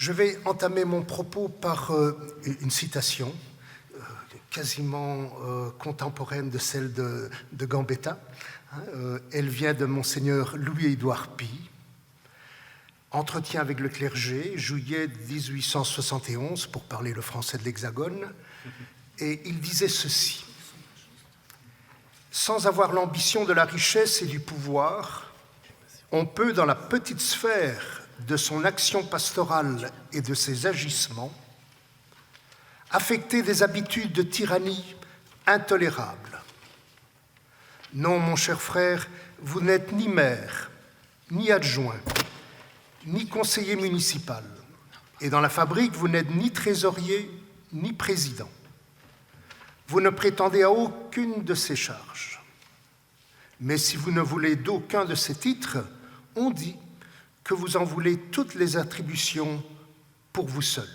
Je vais entamer mon propos par une citation quasiment contemporaine de celle de Gambetta. Elle vient de Monseigneur Louis-Édouard Py. Entretien avec le clergé, juillet 1871, pour parler le français de l'Hexagone. Et il disait ceci: sans avoir l'ambition de la richesse et du pouvoir, on peut, dans la petite sphère de son action pastorale et de ses agissements, affecter des habitudes de tyrannie intolérables. Non, mon cher frère, vous n'êtes ni maire, ni adjoint, ni conseiller municipal. Et dans la fabrique, vous n'êtes ni trésorier, ni président. Vous ne prétendez à aucune de ces charges. Mais si vous ne voulez d'aucun de ces titres, on dit que vous en voulez toutes les attributions pour vous seul,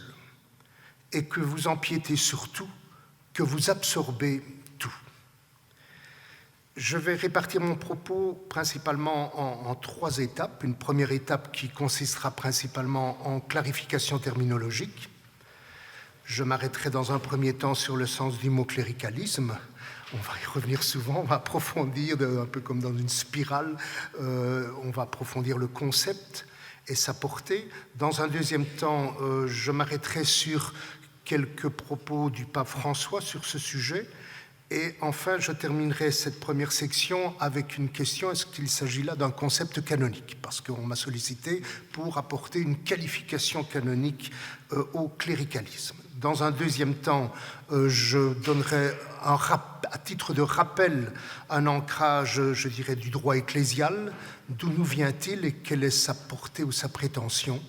et que vous empiétez sur tout, que vous absorbez tout. Je vais répartir mon propos principalement en 3 étapes. Une première étape qui consistera principalement en clarification terminologique. Je m'arrêterai dans un premier temps sur le sens du mot cléricalisme. On va y revenir souvent, on va approfondir, un peu comme dans une spirale, on va approfondir le concept et sa portée. Dans un deuxième temps, je m'arrêterai sur quelques propos du pape François sur ce sujet. Et enfin, je terminerai cette première section avec une question: est-ce qu'il s'agit là d'un concept canonique? Parce qu'on m'a sollicité pour apporter une qualification canonique au cléricalisme. Dans un deuxième temps, je donnerai à titre de rappel un ancrage, je dirais, du droit ecclésial. D'où nous vient-il et quelle est sa portée ou sa prétention?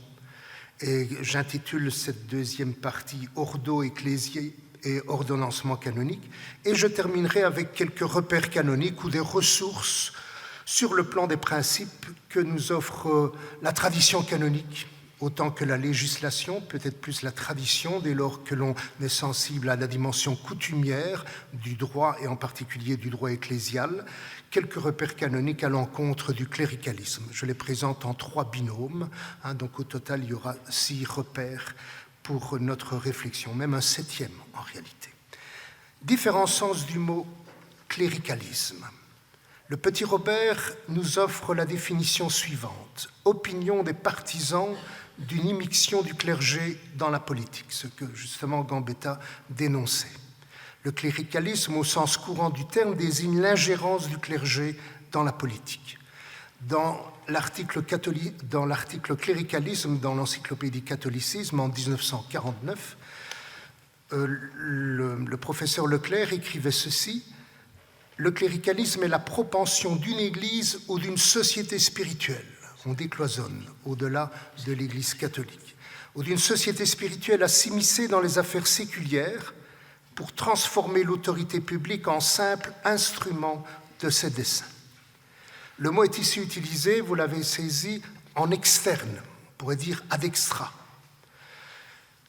Et j'intitule cette deuxième partie « Ordo ecclésiae » et ordonnancement canonique. Et je terminerai avec quelques repères canoniques ou des ressources sur le plan des principes que nous offre la tradition canonique, autant que la législation, peut-être plus la tradition, dès lors que l'on est sensible à la dimension coutumière du droit, et en particulier du droit ecclésial. Quelques repères canoniques à l'encontre du cléricalisme. Je les présente en 3 binômes, donc au total il y aura 6 repères pour notre réflexion, même un 7e en réalité. Différents sens du mot cléricalisme. Le petit Robert nous offre la définition suivante: opinion des partisans d'une immixtion du clergé dans la politique, ce que justement Gambetta dénonçait. Le cléricalisme, au sens courant du terme, désigne l'ingérence du clergé dans la politique. Dans l'article cléricalisme dans l'encyclopédie catholicisme en 1949, le professeur Leclerc écrivait ceci: le cléricalisme est la propension d'une église ou d'une société spirituelle, on décloisonne au-delà de l'église catholique, ou d'une société spirituelle à s'immiscer dans les affaires séculières pour transformer l'autorité publique en simple instrument de ses desseins. Le mot est ici utilisé, vous l'avez saisi, en externe, on pourrait dire ad extra.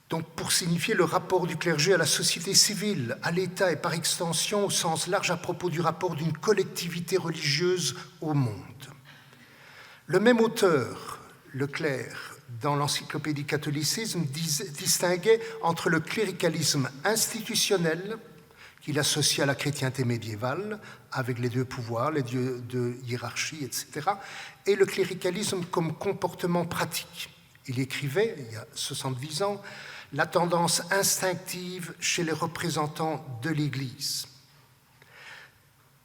Donc pour signifier le rapport du clergé à la société civile, à l'État et par extension au sens large à propos du rapport d'une collectivité religieuse au monde. Le même auteur, Leclerc, dans l'encyclopédie catholicisme, distinguait entre le cléricalisme institutionnel, qu'il associe à la chrétienté médiévale, avec les 2 pouvoirs, les dieux de hiérarchie, etc., et le cléricalisme comme comportement pratique. Il écrivait, il y a 70 ans, la tendance instinctive chez les représentants de l'Église.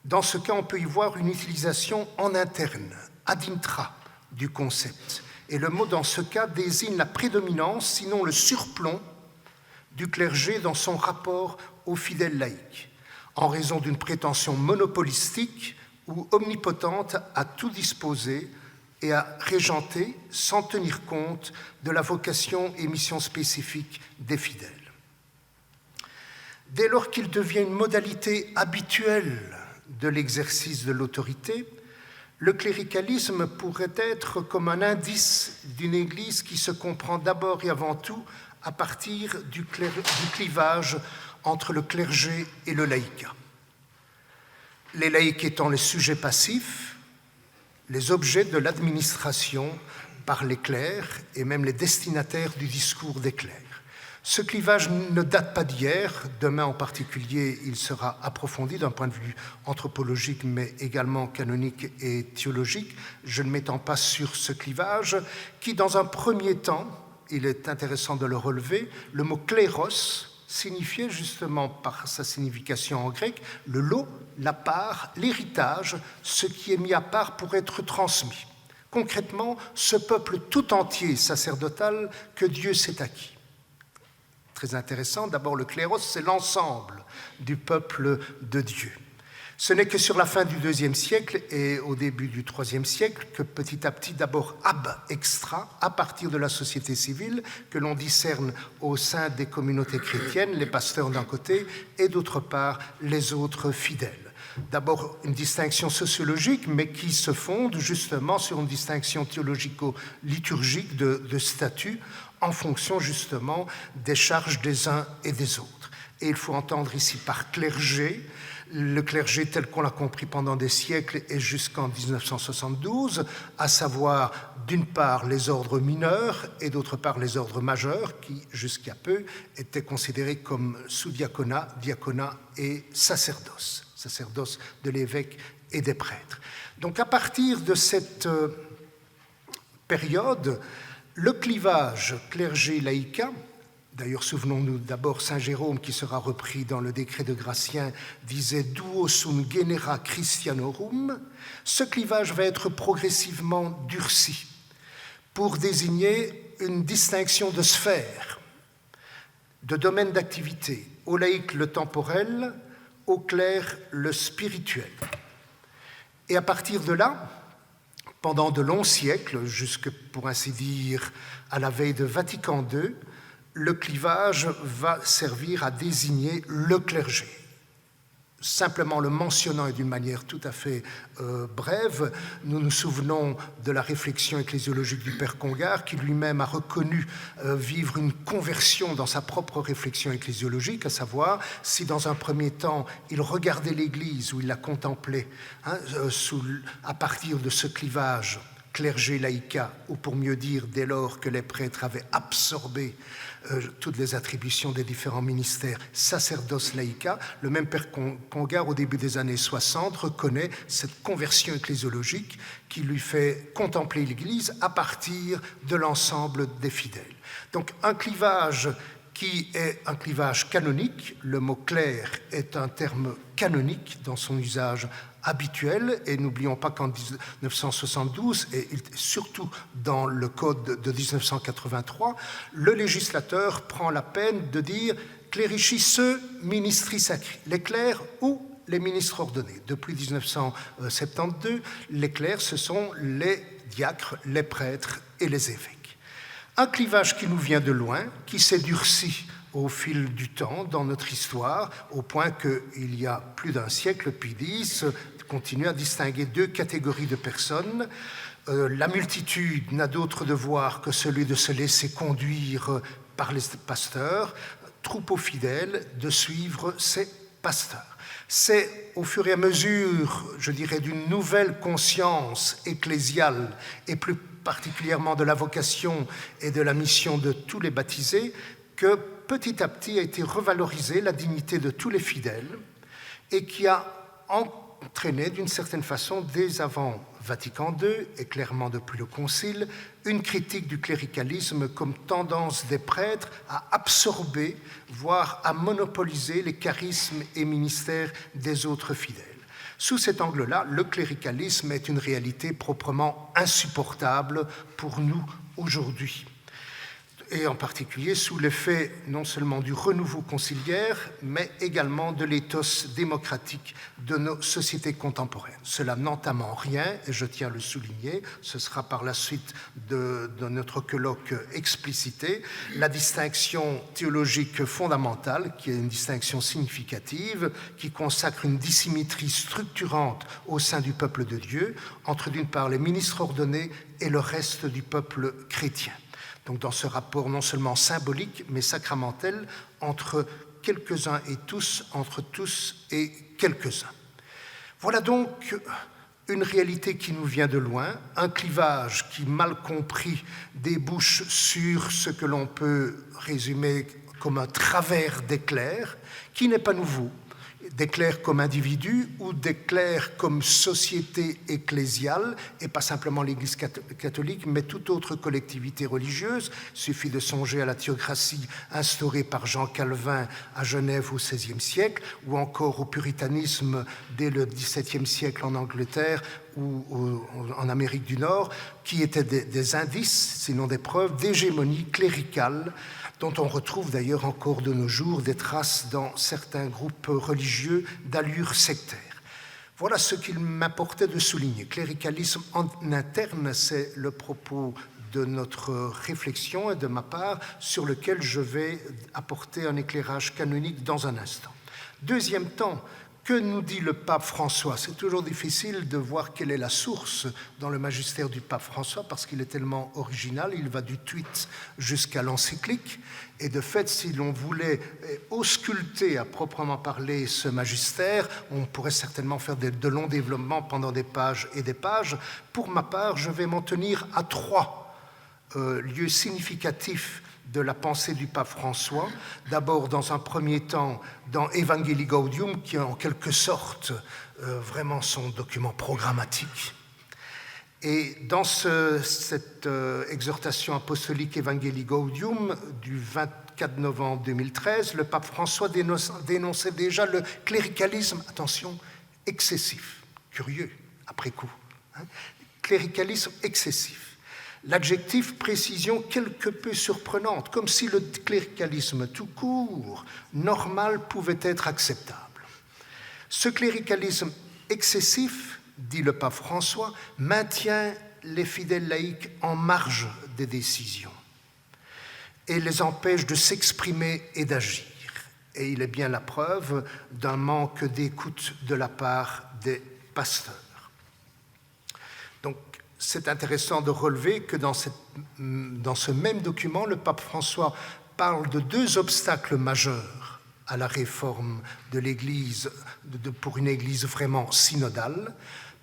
Dans ce cas, on peut y voir une utilisation en interne, ad intra, du concept. Et le mot, dans ce cas, désigne la prédominance, sinon le surplomb, du clergé dans son rapport aux fidèles laïcs, en raison d'une prétention monopolistique ou omnipotente à tout disposer et à régenter sans tenir compte de la vocation et mission spécifique des fidèles. Dès lors qu'il devient une modalité habituelle de l'exercice de l'autorité, le cléricalisme pourrait être comme un indice d'une Église qui se comprend d'abord et avant tout à partir du clivage entre le clergé et le laïcat. Les laïcs étant les sujets passifs, les objets de l'administration par les clercs et même les destinataires du discours des clercs. Ce clivage ne date pas d'hier, demain en particulier il sera approfondi d'un point de vue anthropologique mais également canonique et théologique. Je ne m'étends pas sur ce clivage qui dans un premier temps, il est intéressant de le relever, le mot kléros signifiait justement par sa signification en grec le lot, la part, l'héritage, ce qui est mis à part pour être transmis. Concrètement, ce peuple tout entier sacerdotal que Dieu s'est acquis. Très intéressant, d'abord le kléros, c'est l'ensemble du peuple de Dieu. Ce n'est que sur la fin du IIe siècle et au début du IIIe siècle que petit à petit, d'abord ab extra, à partir de la société civile, que l'on discerne au sein des communautés chrétiennes, les pasteurs d'un côté et d'autre part les autres fidèles. D'abord une distinction sociologique, mais qui se fonde justement sur une distinction théologico-liturgique de statut en fonction justement des charges des uns et des autres. Et il faut entendre ici par clergé, le clergé tel qu'on l'a compris pendant des siècles et jusqu'en 1972, à savoir d'une part les ordres mineurs et d'autre part les ordres majeurs qui jusqu'à peu étaient considérés comme sous-diaconat, diaconat et sacerdoce de l'évêque et des prêtres. Donc à partir de cette période, le clivage clergé-laïcat, d'ailleurs souvenons-nous d'abord Saint Jérôme qui sera repris dans le décret de Gratien, disait « duo sunt genera Christianorum », ce clivage va être progressivement durci pour désigner une distinction de sphères, de domaines d'activité, au laïc le temporel, au clerc le spirituel. Et à partir de là, pendant de longs siècles, jusque pour ainsi dire à la veille de Vatican II, le clivage va servir à désigner le clergé. Simplement le mentionnant et d'une manière tout à fait brève, nous nous souvenons de la réflexion ecclésiologique du Père Congar qui lui-même a reconnu vivre une conversion dans sa propre réflexion ecclésiologique, à savoir si dans un premier temps il regardait l'Église ou il la contemplait à partir de ce clivage clergé-laïcat, ou pour mieux dire dès lors que les prêtres avaient absorbé toutes les attributions des différents ministères, sacerdoce laïca, le même Père Congar, au début des années 60, reconnaît cette conversion ecclésiologique qui lui fait contempler l'Église à partir de l'ensemble des fidèles. Donc un clivage qui est un clivage canonique, le mot clerc est un terme canonique dans son usage habituel, et n'oublions pas qu'en 1972, et surtout dans le code de 1983, le législateur prend la peine de dire « clericis ministri sacri », les clercs ou les ministres ordonnés. Depuis 1972, les clercs, ce sont les diacres, les prêtres et les évêques. Un clivage qui nous vient de loin, qui s'est durci au fil du temps dans notre histoire, au point qu'il y a plus d'un siècle, Pie X continue à distinguer deux catégories de personnes. La multitude n'a d'autre devoir que celui de se laisser conduire par les pasteurs, troupeau fidèle de suivre ses pasteurs. C'est au fur et à mesure, je dirais, d'une nouvelle conscience ecclésiale et plus particulièrement de la vocation et de la mission de tous les baptisés que petit à petit a été revalorisée la dignité de tous les fidèles et qui a entraîné d'une certaine façon, dès avant Vatican II et clairement depuis le Concile, une critique du cléricalisme comme tendance des prêtres à absorber, voire à monopoliser les charismes et ministères des autres fidèles. Sous cet angle-là, le cléricalisme est une réalité proprement insupportable pour nous aujourd'hui, et en particulier sous l'effet non seulement du renouveau conciliaire, mais également de l'éthos démocratique de nos sociétés contemporaines. Cela n'entame en rien, et je tiens à le souligner, ce sera par la suite de notre colloque explicité, la distinction théologique fondamentale, qui est une distinction significative, qui consacre une dissymétrie structurante au sein du peuple de Dieu, entre d'une part les ministres ordonnés et le reste du peuple chrétien. Donc dans ce rapport non seulement symbolique, mais sacramentel entre quelques-uns et tous, entre tous et quelques-uns. Voilà donc une réalité qui nous vient de loin, un clivage qui, mal compris, débouche sur ce que l'on peut résumer comme un travers des clercs, qui n'est pas nouveau, des clercs comme individus ou des clercs comme société ecclésiale, et pas simplement l'Église catholique, mais toute autre collectivité religieuse. Il suffit de songer à la théocratie instaurée par Jean Calvin à Genève au XVIe siècle, ou encore au puritanisme dès le XVIIe siècle en Angleterre ou en Amérique du Nord, qui étaient des indices, sinon des preuves, d'hégémonie cléricale, dont on retrouve d'ailleurs encore de nos jours des traces dans certains groupes religieux d'allure sectaire. Voilà ce qu'il m'importait de souligner. Cléricalisme en interne, c'est le propos de notre réflexion et de ma part, sur lequel je vais apporter un éclairage canonique dans un instant. Deuxième temps, que nous dit le pape François? C'est toujours difficile de voir quelle est la source dans le magistère du pape François parce qu'il est tellement original, il va du tweet jusqu'à l'encyclique. Et de fait, si l'on voulait ausculter à proprement parler ce magistère, on pourrait certainement faire de longs développements pendant des pages et des pages. Pour ma part, je vais m'en tenir à 3 lieux significatifs de la pensée du pape François. D'abord, dans un premier temps, dans Evangelii Gaudium, qui est en quelque sorte vraiment son document programmatique. Et dans cette exhortation apostolique Evangelii Gaudium du 24 novembre 2013, le pape François dénonçait déjà le cléricalisme, attention, excessif, curieux, après coup, hein, cléricalisme excessif. L'adjectif précision quelque peu surprenante, comme si le cléricalisme tout court, normal, pouvait être acceptable. Ce cléricalisme excessif, dit le pape François, maintient les fidèles laïcs en marge des décisions et les empêche de s'exprimer et d'agir. Et il est bien la preuve d'un manque d'écoute de la part des pasteurs. Donc, c'est intéressant de relever que dans ce même document, le pape François parle de 2 obstacles majeurs à la réforme de l'Église, pour une Église vraiment synodale.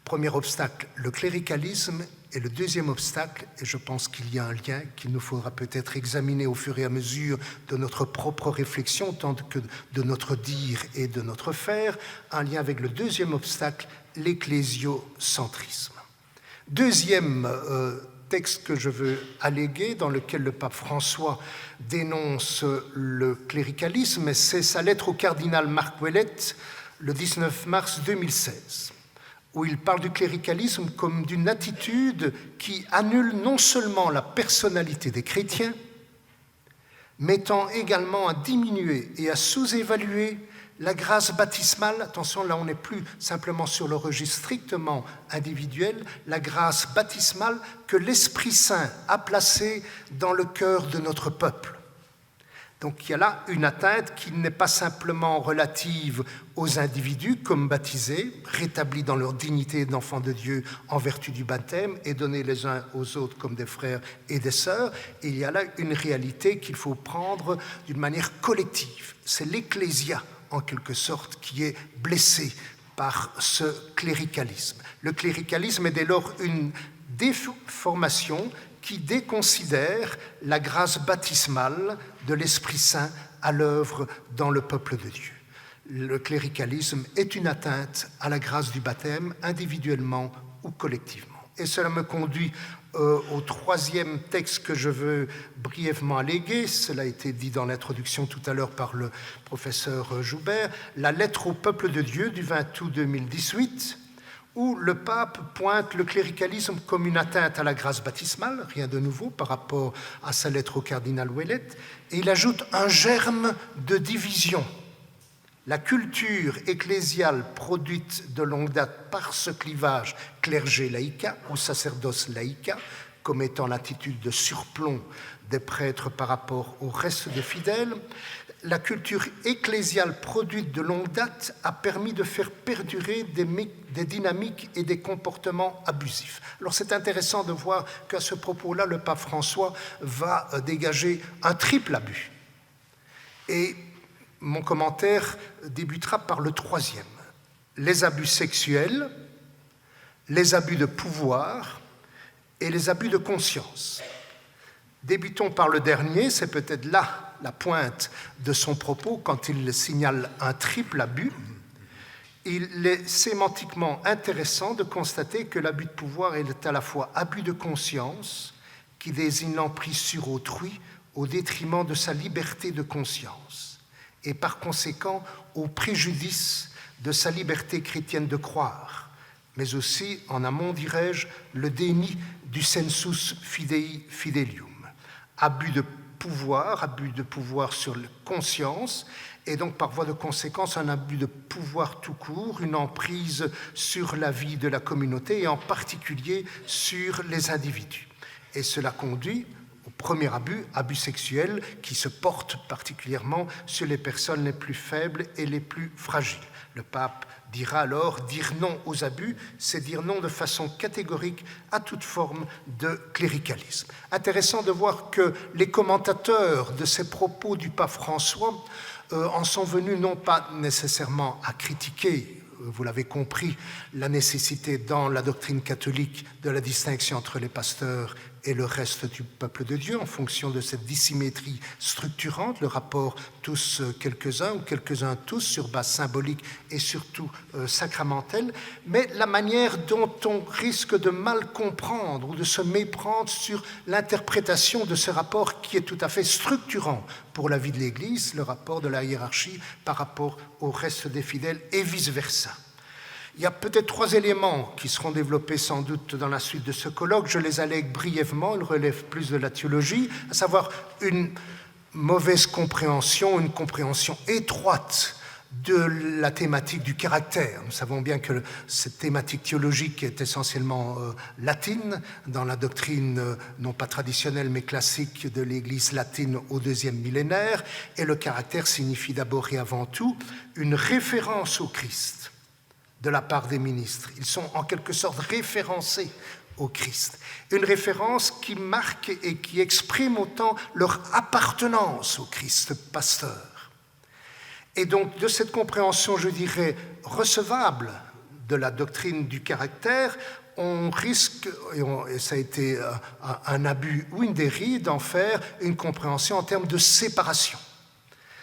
Premier obstacle, le cléricalisme, et le deuxième obstacle, et je pense qu'il y a un lien qu'il nous faudra peut-être examiner au fur et à mesure de notre propre réflexion, tant que de notre dire et de notre faire, un lien avec le deuxième obstacle, l'ecclésiocentrisme. Deuxième texte que je veux alléguer, dans lequel le pape François dénonce le cléricalisme, c'est sa lettre au cardinal Marc Ouellet, le 19 mars 2016, où il parle du cléricalisme comme d'une attitude qui annule non seulement la personnalité des chrétiens, mais tend également à diminuer et à sous-évaluer la grâce baptismale. Attention, là on n'est plus simplement sur le registre strictement individuel, la grâce baptismale que l'Esprit Saint a placée dans le cœur de notre peuple. Donc il y a là une atteinte qui n'est pas simplement relative aux individus comme baptisés, rétablis dans leur dignité d'enfants de Dieu en vertu du baptême et donnés les uns aux autres comme des frères et des sœurs. Et il y a là une réalité qu'il faut prendre d'une manière collective. C'est l'ecclésia, en quelque sorte, qui est blessée par ce cléricalisme. Le cléricalisme est dès lors une déformation qui déconsidère la grâce baptismale de l'Esprit Saint à l'œuvre dans le peuple de Dieu. Le cléricalisme est une atteinte à la grâce du baptême, individuellement ou collectivement. Et cela me conduit au troisième texte que je veux brièvement alléguer. Cela a été dit dans l'introduction tout à l'heure par le professeur Joubert, la lettre au peuple de Dieu du 20 août 2018, où le pape pointe le cléricalisme comme une atteinte à la grâce baptismale, rien de nouveau par rapport à sa lettre au cardinal Ouellet, et il ajoute un germe de division. La culture ecclésiale produite de longue date par ce clivage clergé-laïca ou sacerdoce-laïca, comme étant l'attitude de surplomb des prêtres par rapport au reste des fidèles, la culture ecclésiale produite de longue date a permis de faire perdurer des dynamiques et des comportements abusifs. Alors c'est intéressant de voir qu'à ce propos-là, le pape François va dégager un triple abus. Et mon commentaire débutera par le troisième. Les abus sexuels, les abus de pouvoir et les abus de conscience. Débutons par le dernier, c'est peut-être là la pointe de son propos quand il signale un triple abus. Il est sémantiquement intéressant de constater que l'abus de pouvoir est à la fois abus de conscience, qui désigne l'emprise sur autrui au détriment de sa liberté de conscience, et par conséquent au préjudice de sa liberté chrétienne de croire, mais aussi, en amont, dirais-je, le déni du sensus fidei fidelium. Abus de pouvoir sur la conscience, et donc par voie de conséquence un abus de pouvoir tout court, une emprise sur la vie de la communauté et en particulier sur les individus. Et cela conduit au premier abus sexuel, qui se porte particulièrement sur les personnes les plus faibles et les plus fragiles. Le pape dira alors, dire non aux abus, c'est dire non de façon catégorique à toute forme de cléricalisme. Intéressant de voir que les commentateurs de ces propos du pape François en sont venus non pas nécessairement à critiquer, vous l'avez compris, la nécessité dans la doctrine catholique de la distinction entre les pasteurs et le reste du peuple de Dieu en fonction de cette dissymétrie structurante, le rapport tous quelques-uns ou quelques-uns tous sur base symbolique et surtout sacramentelle, mais la manière dont on risque de mal comprendre ou de se méprendre sur l'interprétation de ce rapport qui est tout à fait structurant pour la vie de l'Église, le rapport de la hiérarchie par rapport au reste des fidèles et vice-versa. Il y a peut-être 3 éléments qui seront développés sans doute dans la suite de ce colloque. Je les allègue brièvement, ils relèvent plus de la théologie, à savoir une mauvaise compréhension, une compréhension étroite de la thématique du caractère. Nous savons bien que cette thématique théologique est essentiellement latine, dans la doctrine non pas traditionnelle mais classique de l'Église latine au IIe millénaire, et le caractère signifie d'abord et avant tout une référence au Christ de la part des ministres. Ils sont en quelque sorte référencés au Christ. Une référence qui marque et qui exprime autant leur appartenance au Christ pasteur. Et donc, de cette compréhension, je dirais, recevable de la doctrine du caractère, on risque, et ça a été un abus ou une dérive, d'en faire une compréhension en termes de séparation.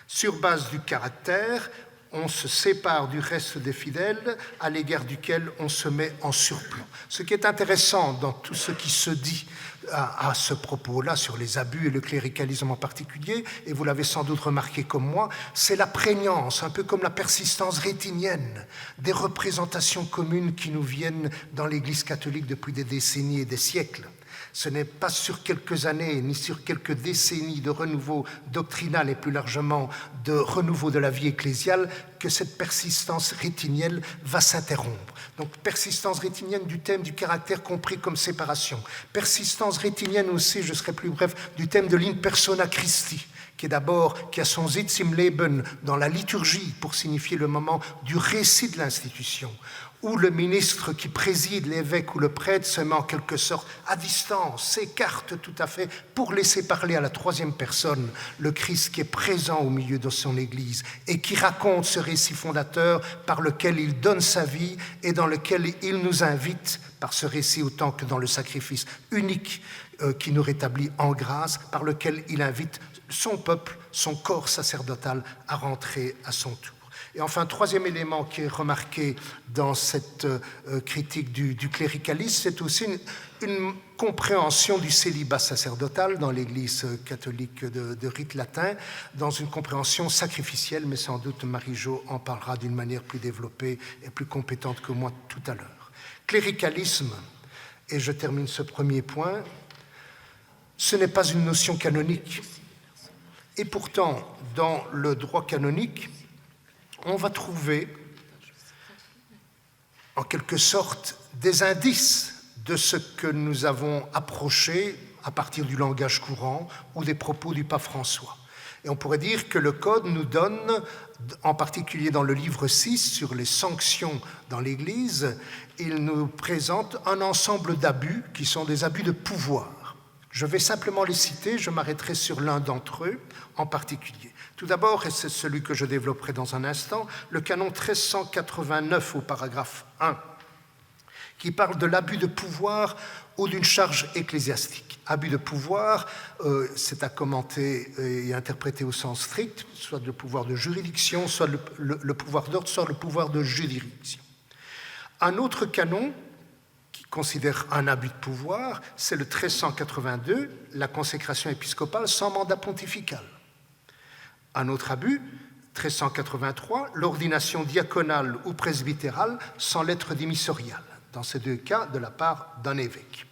Sur base du caractère, on se sépare du reste des fidèles à l'égard duquel on se met en surplomb. Ce qui est intéressant dans tout ce qui se dit à ce propos-là sur les abus et le cléricalisme en particulier, et vous l'avez sans doute remarqué comme moi, c'est la prégnance, un peu comme la persistance rétinienne des représentations communes qui nous viennent dans l'Église catholique depuis des décennies et des siècles. Ce n'est pas sur quelques années ni sur quelques décennies de renouveau doctrinal et plus largement de renouveau de la vie ecclésiale que cette persistance rétinienne va s'interrompre. Donc persistance rétinienne du thème du caractère compris comme séparation. Persistance rétinienne aussi, je serai plus bref, du thème de l'in persona Christi, qui a son Sitz im Leben dans la liturgie pour signifier le moment du récit de l'institution, où le ministre qui préside, l'évêque ou le prêtre, se met en quelque sorte à distance, s'écarte tout à fait pour laisser parler à la troisième personne le Christ qui est présent au milieu de son Église et qui raconte ce récit fondateur par lequel il donne sa vie et dans lequel il nous invite, par ce récit autant que dans le sacrifice unique qui nous rétablit en grâce, par lequel il invite son peuple, son corps sacerdotal à rentrer à son tour. Et enfin, troisième élément qui est remarqué dans cette critique du cléricalisme, c'est aussi une compréhension du célibat sacerdotal dans l'Église catholique de rite latin, dans une compréhension sacrificielle, mais sans doute Marie-Jo en parlera d'une manière plus développée et plus compétente que moi tout à l'heure. Cléricalisme, et je termine ce premier point, ce n'est pas une notion canonique. Et pourtant, dans le droit canonique, on va trouver, en quelque sorte, des indices de ce que nous avons approché à partir du langage courant ou des propos du pape François. Et on pourrait dire que le Code nous donne, en particulier dans le livre 6 sur les sanctions dans l'Église, il nous présente un ensemble d'abus qui sont des abus de pouvoir. Je vais simplement les citer, je m'arrêterai sur l'un d'entre eux en particulier. Tout d'abord, et c'est celui que je développerai dans un instant, le canon 1389 au paragraphe 1, qui parle de l'abus de pouvoir ou d'une charge ecclésiastique. Abus de pouvoir, c'est à commenter et interpréter au sens strict, soit le pouvoir de juridiction, soit le pouvoir d'ordre, soit le pouvoir de juridiction. Un autre canon qui considère un abus de pouvoir, c'est le 1382, la consécration épiscopale sans mandat pontifical. Un autre abus, 1383, l'ordination diaconale ou presbytérale sans lettre démissoriale, dans ces deux cas de la part d'un évêque.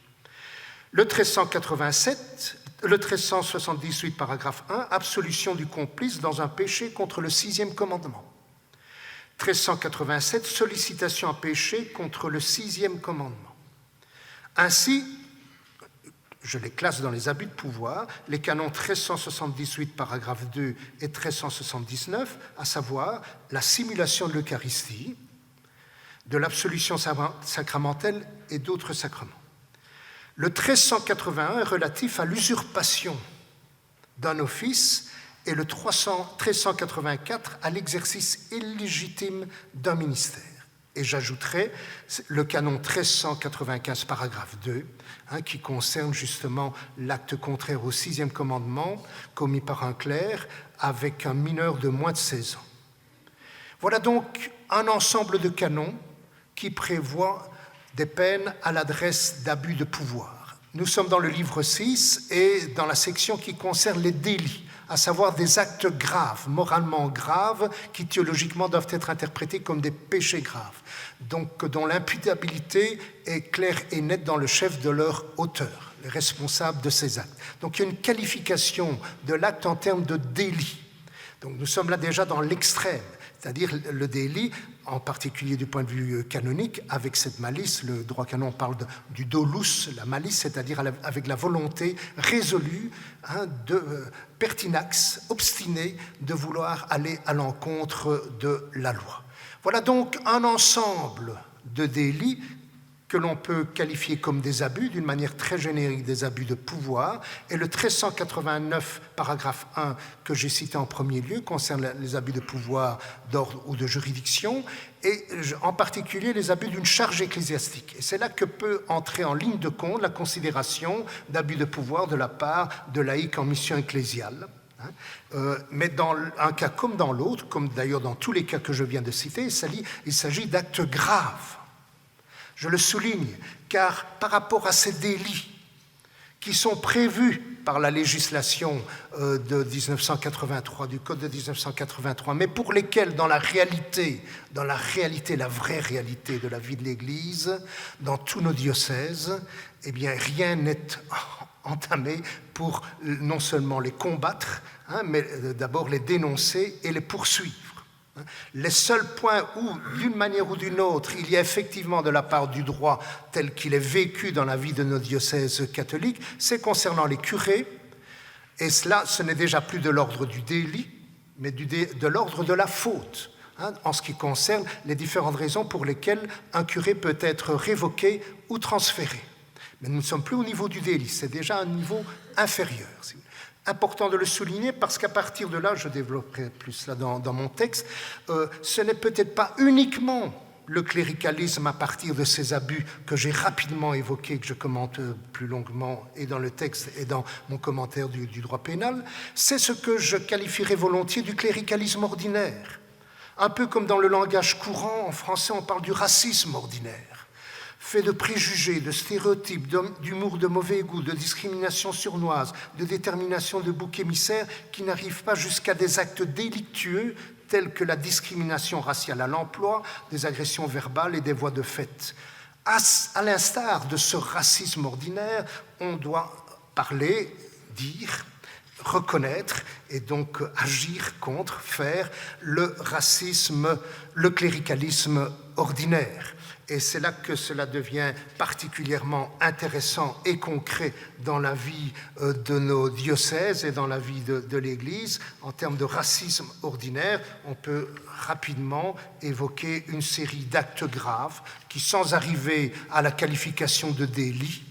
Le 1378, paragraphe 1, absolution du complice dans un péché contre le 6e commandement. 1387, sollicitation à péché contre le 6e commandement. Ainsi, je les classe dans les abus de pouvoir, les canons 1378, paragraphe 2 et 1379, à savoir la simulation de l'Eucharistie, de l'absolution sacramentelle et d'autres sacrements. Le 1381 est relatif à l'usurpation d'un office et le 1384 à l'exercice illégitime d'un ministère. Et j'ajouterai le canon 1395, paragraphe 2, qui concerne justement l'acte contraire au 6e commandement commis par un clerc avec un mineur de moins de 16 ans. Voilà donc un ensemble de canons qui prévoit des peines à l'adresse d'abus de pouvoir. Nous sommes dans le livre 6 et dans la section qui concerne les délits, à savoir des actes graves, moralement graves, qui théologiquement doivent être interprétés comme des péchés graves, donc dont l'imputabilité est claire et nette dans le chef de leur auteur, les responsables de ces actes. Donc il y a une qualification de l'acte en termes de délit. Donc nous sommes là déjà dans l'extrême, c'est-à-dire le délit, en particulier du point de vue canonique, avec cette malice. Le droit canon parle du dolus, la malice, c'est-à-dire avec la volonté résolue, pertinax, obstinée, de vouloir aller à l'encontre de la loi. Voilà donc un ensemble de délits que l'on peut qualifier comme des abus, d'une manière très générique, des abus de pouvoir. Et le 1389, paragraphe 1, que j'ai cité en premier lieu, concerne les abus de pouvoir d'ordre ou de juridiction, et en particulier les abus d'une charge ecclésiastique. Et c'est là que peut entrer en ligne de compte la considération d'abus de pouvoir de la part de laïcs en mission ecclésiale. Mais dans un cas comme dans l'autre, comme d'ailleurs dans tous les cas que je viens de citer, il s'agit d'actes graves. Je le souligne, car par rapport à ces délits qui sont prévus par la législation de 1983, du Code de 1983, mais pour lesquels, dans la réalité, la vraie réalité de la vie de l'Église, dans tous nos diocèses, eh bien, rien n'est entamé pour non seulement les combattre, mais d'abord les dénoncer et les poursuivre. Les seuls points où, d'une manière ou d'une autre, il y a effectivement de la part du droit tel qu'il est vécu dans la vie de nos diocèses catholiques, c'est concernant les curés, et cela, ce n'est déjà plus de l'ordre du délit, mais de l'ordre de la faute, en ce qui concerne les différentes raisons pour lesquelles un curé peut être révoqué ou transféré. Mais nous ne sommes plus au niveau du délit, c'est déjà un niveau inférieur. Important de le souligner parce qu'à partir de là, je développerai plus cela dans mon texte, ce n'est peut-être pas uniquement le cléricalisme à partir de ces abus que j'ai rapidement évoqués, que je commente plus longuement et dans le texte et dans mon commentaire du droit pénal, c'est ce que je qualifierais volontiers du cléricalisme ordinaire. Un peu comme dans le langage courant, en français on parle du racisme ordinaire. Fait de préjugés, de stéréotypes, d'humour de mauvais goût, de discrimination sournoise, de détermination de boucs émissaires qui n'arrivent pas jusqu'à des actes délictueux tels que la discrimination raciale à l'emploi, des agressions verbales et des voies de fait. À l'instar de ce racisme ordinaire, on doit parler, dire, reconnaître et donc agir contre, faire le racisme, le cléricalisme ordinaire. Et c'est là que cela devient particulièrement intéressant et concret dans la vie de nos diocèses et dans la vie de l'Église. En termes de racisme ordinaire, on peut rapidement évoquer une série d'actes graves qui, sans arriver à la qualification de délit,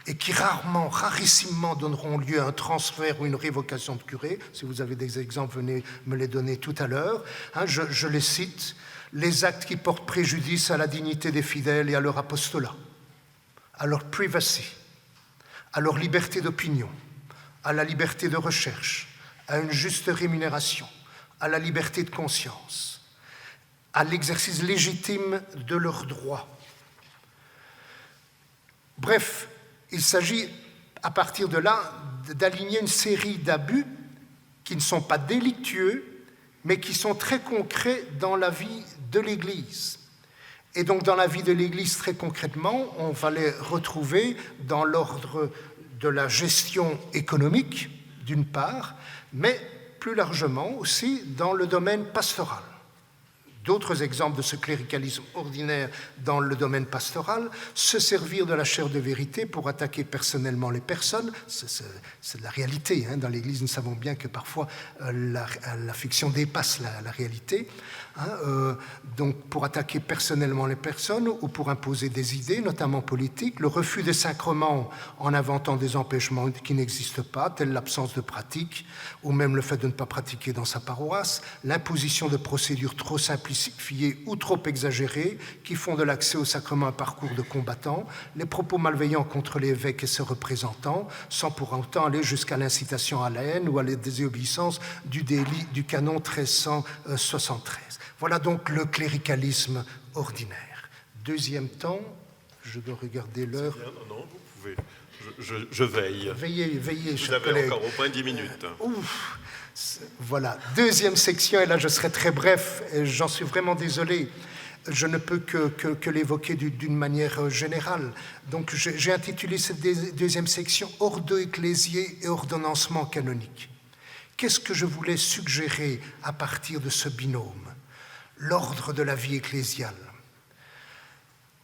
et qui rarissimement donneront lieu à un transfert ou une révocation de curé. Si vous avez des exemples, venez me les donner tout à l'heure. Je les cite. les actes qui portent préjudice à la dignité des fidèles et à leur apostolat, à leur privacy, à leur liberté d'opinion, à la liberté de recherche, à une juste rémunération, à la liberté de conscience, à l'exercice légitime de leurs droits. Bref, il s'agit à partir de là d'aligner une série d'abus qui ne sont pas délictueux, mais qui sont très concrets dans la vie de l'Église. Et donc dans la vie de l'Église, très concrètement, on va les retrouver dans l'ordre de la gestion économique, d'une part, mais plus largement aussi dans le domaine pastoral. D'autres exemples de ce cléricalisme ordinaire dans le domaine pastoral, se servir de la chair de vérité pour attaquer personnellement les personnes, c'est de la réalité. Dans l'Église, nous savons bien que parfois la fiction dépasse la réalité. Donc pour attaquer personnellement les personnes ou pour imposer des idées, notamment politiques, le refus des sacrements en inventant des empêchements qui n'existent pas, telle l'absence de pratique, ou même le fait de ne pas pratiquer dans sa paroisse, l'imposition de procédures trop simplifiées ou trop exagérées qui font de l'accès au sacrement un parcours de combattants, les propos malveillants contre l'évêque et ses représentants, sans pour autant aller jusqu'à l'incitation à la haine ou à la désobéissance du délit du canon 1373. Voilà donc le cléricalisme ordinaire. Deuxième temps, je dois regarder l'heure. Non, vous pouvez. Je veille. Veillez, chers collègues. Vous avez encore au moins 10 minutes. Ouf. Voilà, deuxième section, et là je serai très bref, et j'en suis vraiment désolé, je ne peux que l'évoquer d'une manière générale. Donc j'ai intitulé cette deuxième section « Ordo ecclésiae et ordonnancement canonique ». Qu'est-ce que je voulais suggérer à partir de ce binôme? L'ordre de la vie ecclésiale,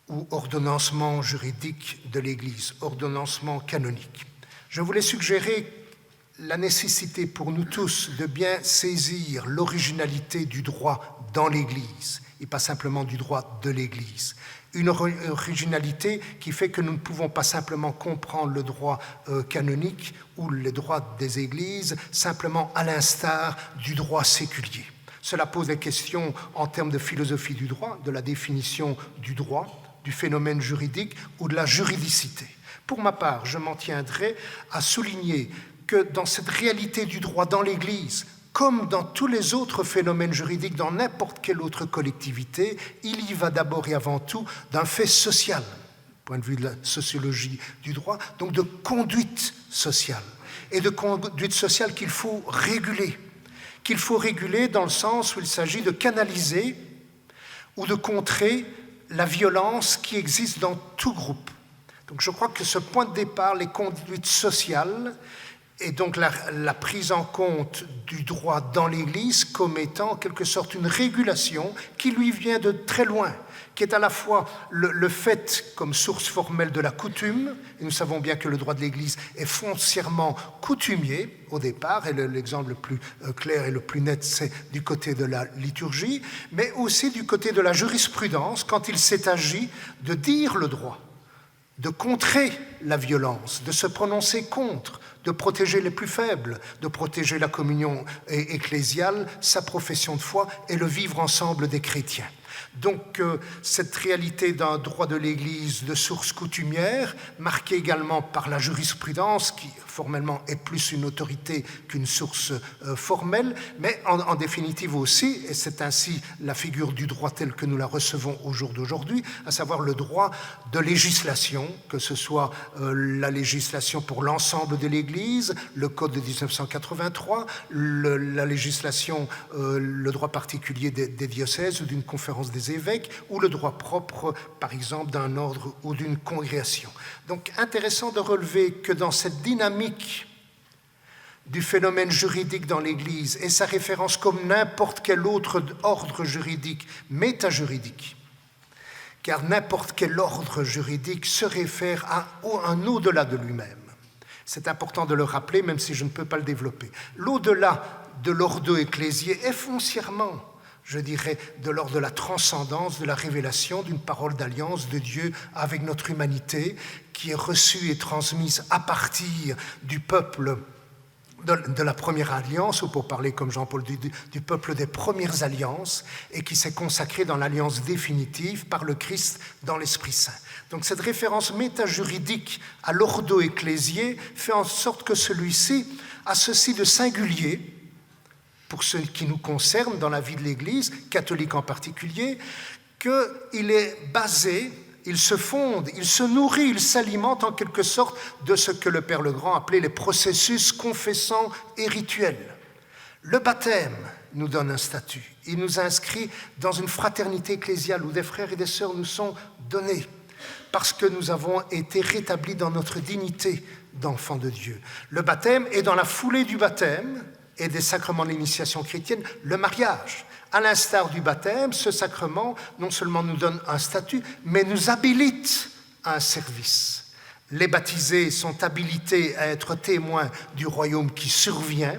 ou ordonnancement juridique de l'Église, ordonnancement canonique. Je voulais suggérer la nécessité pour nous tous de bien saisir l'originalité du droit dans l'Église, et pas simplement du droit de l'Église. Une originalité qui fait que nous ne pouvons pas simplement comprendre le droit canonique ou les droits des Églises simplement à l'instar du droit séculier. Cela pose des questions en termes de philosophie du droit, de la définition du droit, du phénomène juridique ou de la juridicité. Pour ma part, je m'en tiendrai à souligner que dans cette réalité du droit dans l'Église, comme dans tous les autres phénomènes juridiques, dans n'importe quelle autre collectivité, il y va d'abord et avant tout d'un fait social, du point de vue de la sociologie du droit, donc de conduite sociale, et de conduite sociale qu'il faut réguler dans le sens où il s'agit de canaliser ou de contrer la violence qui existe dans tout groupe. Donc je crois que ce point de départ, les conduites sociales, et donc la prise en compte du droit dans l'Église comme étant en quelque sorte une régulation qui lui vient de très loin, qui est à la fois le fait comme source formelle de la coutume, et nous savons bien que le droit de l'Église est foncièrement coutumier au départ, et l'exemple le plus clair et le plus net, c'est du côté de la liturgie, mais aussi du côté de la jurisprudence, quand il s'est agi de dire le droit, de contrer la violence, de se prononcer contre, de protéger les plus faibles, de protéger la communion ecclésiale, sa profession de foi et le vivre ensemble des chrétiens. Donc cette réalité d'un droit de l'Église de source coutumière, marquée également par la jurisprudence, qui formellement est plus une autorité qu'une source formelle, mais en définitive aussi, et c'est ainsi la figure du droit telle que nous la recevons au jour d'aujourd'hui, à savoir le droit de législation, que ce soit la législation pour l'ensemble de l'Église, le Code de 1983, la législation, le droit particulier des diocèses ou d'une conférence des évêques, ou le droit propre, par exemple, d'un ordre ou d'une congrégation. Donc, intéressant de relever que dans cette dynamique du phénomène juridique dans l'Église et sa référence comme n'importe quel autre ordre juridique, métajuridique, car n'importe quel ordre juridique se réfère à un au-delà de lui-même. C'est important de le rappeler, même si je ne peux pas le développer. L'au-delà de l'ordo ecclésiae est foncièrement, je dirais, de l'ordre de la transcendance, de la révélation d'une parole d'alliance de Dieu avec notre humanité, qui est reçue et transmise à partir du peuple de la première alliance, ou pour parler comme Jean-Paul, du peuple des premières alliances, et qui s'est consacré dans l'alliance définitive par le Christ dans l'Esprit Saint. Donc cette référence métajuridique à l'ordo ecclésié fait en sorte que celui-ci a ceci de singulier, pour ce qui nous concerne dans la vie de l'Église, catholique en particulier, qu'il est basé, il se fonde, il se nourrit, il s'alimente en quelque sorte de ce que le Père Legrand appelait les processus confessants et rituels. Le baptême nous donne un statut, il nous inscrit dans une fraternité ecclésiale où des frères et des sœurs nous sont donnés, parce que nous avons été rétablis dans notre dignité d'enfants de Dieu. Le baptême est dans la foulée du baptême et des sacrements de l'initiation chrétienne, le mariage. À l'instar du baptême, ce sacrement non seulement nous donne un statut, mais nous habilite à un service. Les baptisés sont habilités à être témoins du royaume qui survient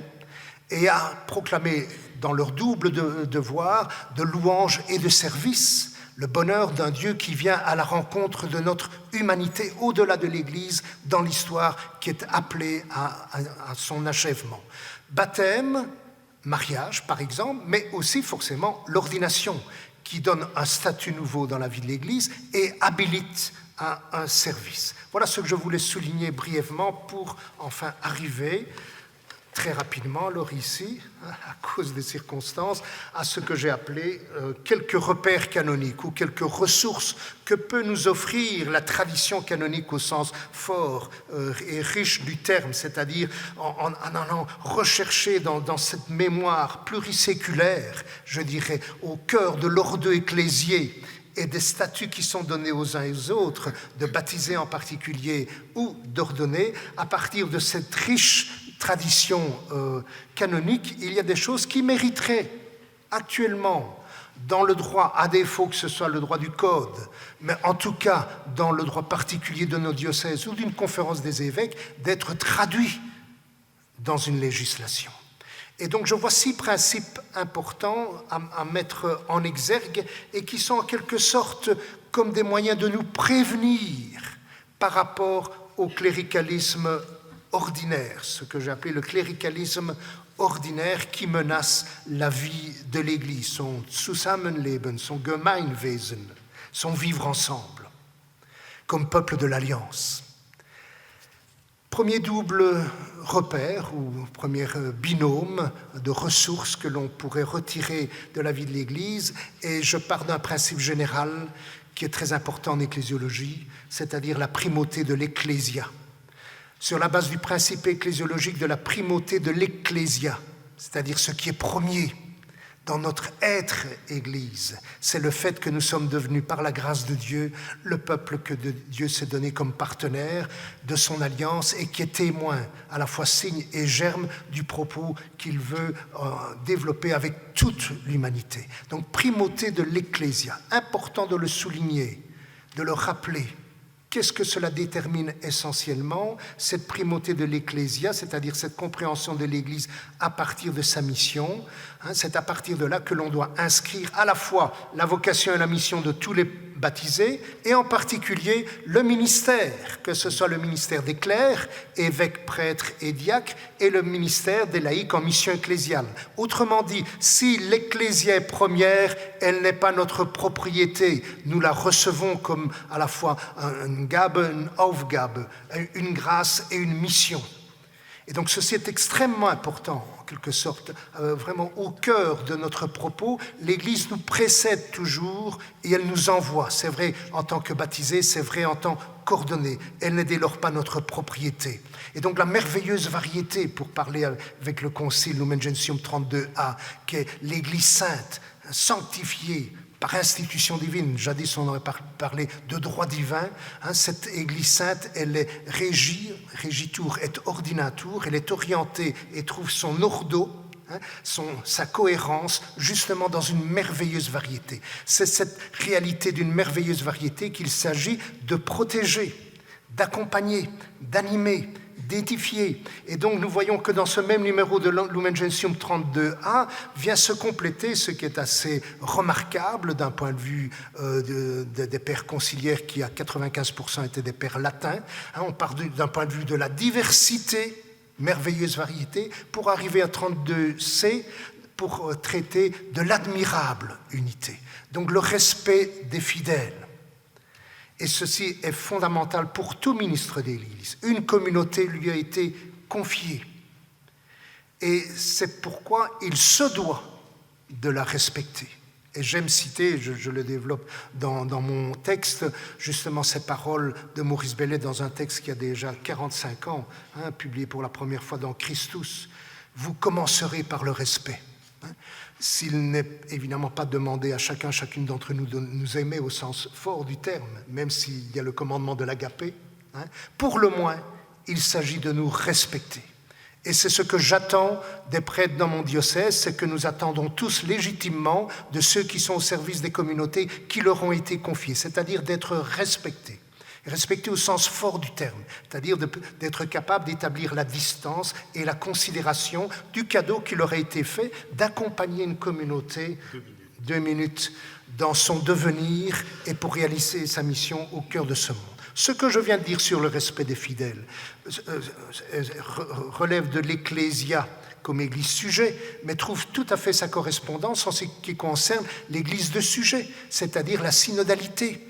et à proclamer dans leur double devoir de louange et de service le bonheur d'un Dieu qui vient à la rencontre de notre humanité au-delà de l'Église dans l'histoire qui est appelée à son achèvement. Baptême, mariage par exemple, mais aussi forcément l'ordination qui donne un statut nouveau dans la vie de l'Église et habilite à un service. Voilà ce que je voulais souligner brièvement pour enfin arriver très rapidement, alors ici, à cause des circonstances, à ce que j'ai appelé quelques repères canoniques ou quelques ressources que peut nous offrir la tradition canonique au sens fort et riche du terme, c'est-à-dire en allant rechercher dans cette mémoire pluriséculaire, je dirais, au cœur de l'ordo ecclésié et des statuts qui sont donnés aux uns et aux autres, de baptiser en particulier ou d'ordonner, à partir de cette riche tradition canonique, il y a des choses qui mériteraient actuellement dans le droit, à défaut que ce soit le droit du code, mais en tout cas dans le droit particulier de nos diocèses ou d'une conférence des évêques, d'être traduits dans une législation. Et donc je vois 6 principes importants à mettre en exergue et qui sont en quelque sorte comme des moyens de nous prévenir par rapport au cléricalisme ordinaire, ce que j'ai appelé le cléricalisme ordinaire qui menace la vie de l'Église, son Zusammenleben, son Gemeinwesen, son vivre ensemble, comme peuple de l'Alliance. Premier double repère ou premier binôme de ressources que l'on pourrait retirer de la vie de l'Église, et je pars d'un principe général qui est très important en ecclésiologie, c'est-à-dire la primauté de l'ecclésia. Sur la base du principe ecclésiologique de la primauté de l'ecclésia, c'est-à-dire ce qui est premier dans notre être Église, c'est le fait que nous sommes devenus par la grâce de Dieu le peuple que Dieu s'est donné comme partenaire de son alliance et qui est témoin, à la fois signe et germe du propos qu'il veut développer avec toute l'humanité. Donc primauté de l'ecclésia, important de le souligner, de le rappeler. Qu'est-ce que cela détermine essentiellement? Cette primauté de l'ecclésia, c'est-à-dire cette compréhension de l'Église à partir de sa mission. C'est à partir de là que l'on doit inscrire à la fois la vocation et la mission de tous les baptisés, et en particulier le ministère, que ce soit le ministère des clercs, évêques, prêtres et diacres, et le ministère des laïcs en mission ecclésiale. Autrement dit, si l'ecclésia est première, elle n'est pas notre propriété. Nous la recevons comme à la fois une Gabe, une Aufgabe, une grâce et une mission. Et donc ceci est extrêmement important, en quelque sorte, vraiment au cœur de notre propos. L'Église nous précède toujours et elle nous envoie. C'est vrai en tant que baptisés, c'est vrai en tant qu'ordonnés. Elle n'est dès lors pas notre propriété. Et donc la merveilleuse variété, pour parler avec le Concile Lumen Gentium 32a, qui est l'Église sainte, sanctifiée, par institution divine, jadis on aurait parlé de droit divin, cette Église sainte, elle est régitur et ordinatur, elle est orientée et trouve son ordo, sa cohérence, justement dans une merveilleuse variété. C'est cette réalité d'une merveilleuse variété qu'il s'agit de protéger, d'accompagner, d'animer, d'édifier. Et donc nous voyons que dans ce même numéro de Lumen Gentium 32a vient se compléter ce qui est assez remarquable d'un point de vue des pères conciliaires qui à 95% étaient des pères latins. On part d'un point de vue de la diversité merveilleuse variété, pour arriver à 32C, pour traiter de l'admirable unité. Donc le respect des fidèles. Et ceci est fondamental pour tout ministre d'Église. Une communauté lui a été confiée. Et c'est pourquoi il se doit de la respecter. Et j'aime citer, je le développe dans mon texte, justement ces paroles de Maurice Bellet dans un texte qui a déjà 45 ans, publié pour la première fois dans Christus. Vous commencerez par le respect. S'il n'est évidemment pas demandé à chacune d'entre nous de nous aimer au sens fort du terme, même s'il y a le commandement de l'agapé, pour le moins, il s'agit de nous respecter. Et c'est ce que j'attends des prêtres dans mon diocèse, c'est que nous attendons tous légitimement de ceux qui sont au service des communautés qui leur ont été confiées, c'est-à-dire d'être respectés. Respectés au sens fort du terme, c'est-à-dire d'être capable d'établir la distance et la considération du cadeau qui leur a été fait d'accompagner une communauté 2 minutes dans son devenir et pour réaliser sa mission au cœur de ce monde. Ce que je viens de dire sur le respect des fidèles relève de l'Ecclésia comme église sujet, mais trouve tout à fait sa correspondance en ce qui concerne l'église de sujet, c'est-à-dire la synodalité.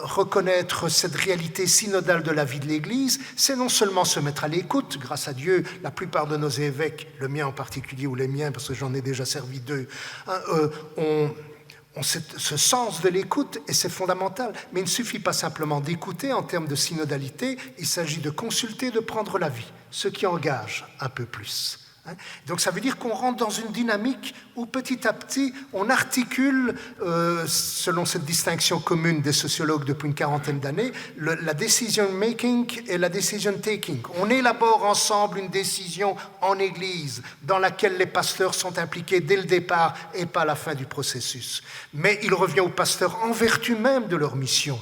Reconnaître cette réalité synodale de la vie de l'Église, c'est non seulement se mettre à l'écoute, grâce à Dieu, la plupart de nos évêques, le mien en particulier ou les miens, parce que j'en ai déjà servi 2, ont ce sens de l'écoute et c'est fondamental. Mais il ne suffit pas simplement d'écouter en termes de synodalité, il s'agit de consulter, de prendre l'avis, ce qui engage un peu plus. Donc ça veut dire qu'on rentre dans une dynamique où petit à petit on articule, selon cette distinction commune des sociologues depuis une quarantaine d'années, la decision making et la decision taking. On élabore ensemble une décision en Église dans laquelle les pasteurs sont impliqués dès le départ et pas à la fin du processus. Mais il revient aux pasteurs en vertu même de leur mission.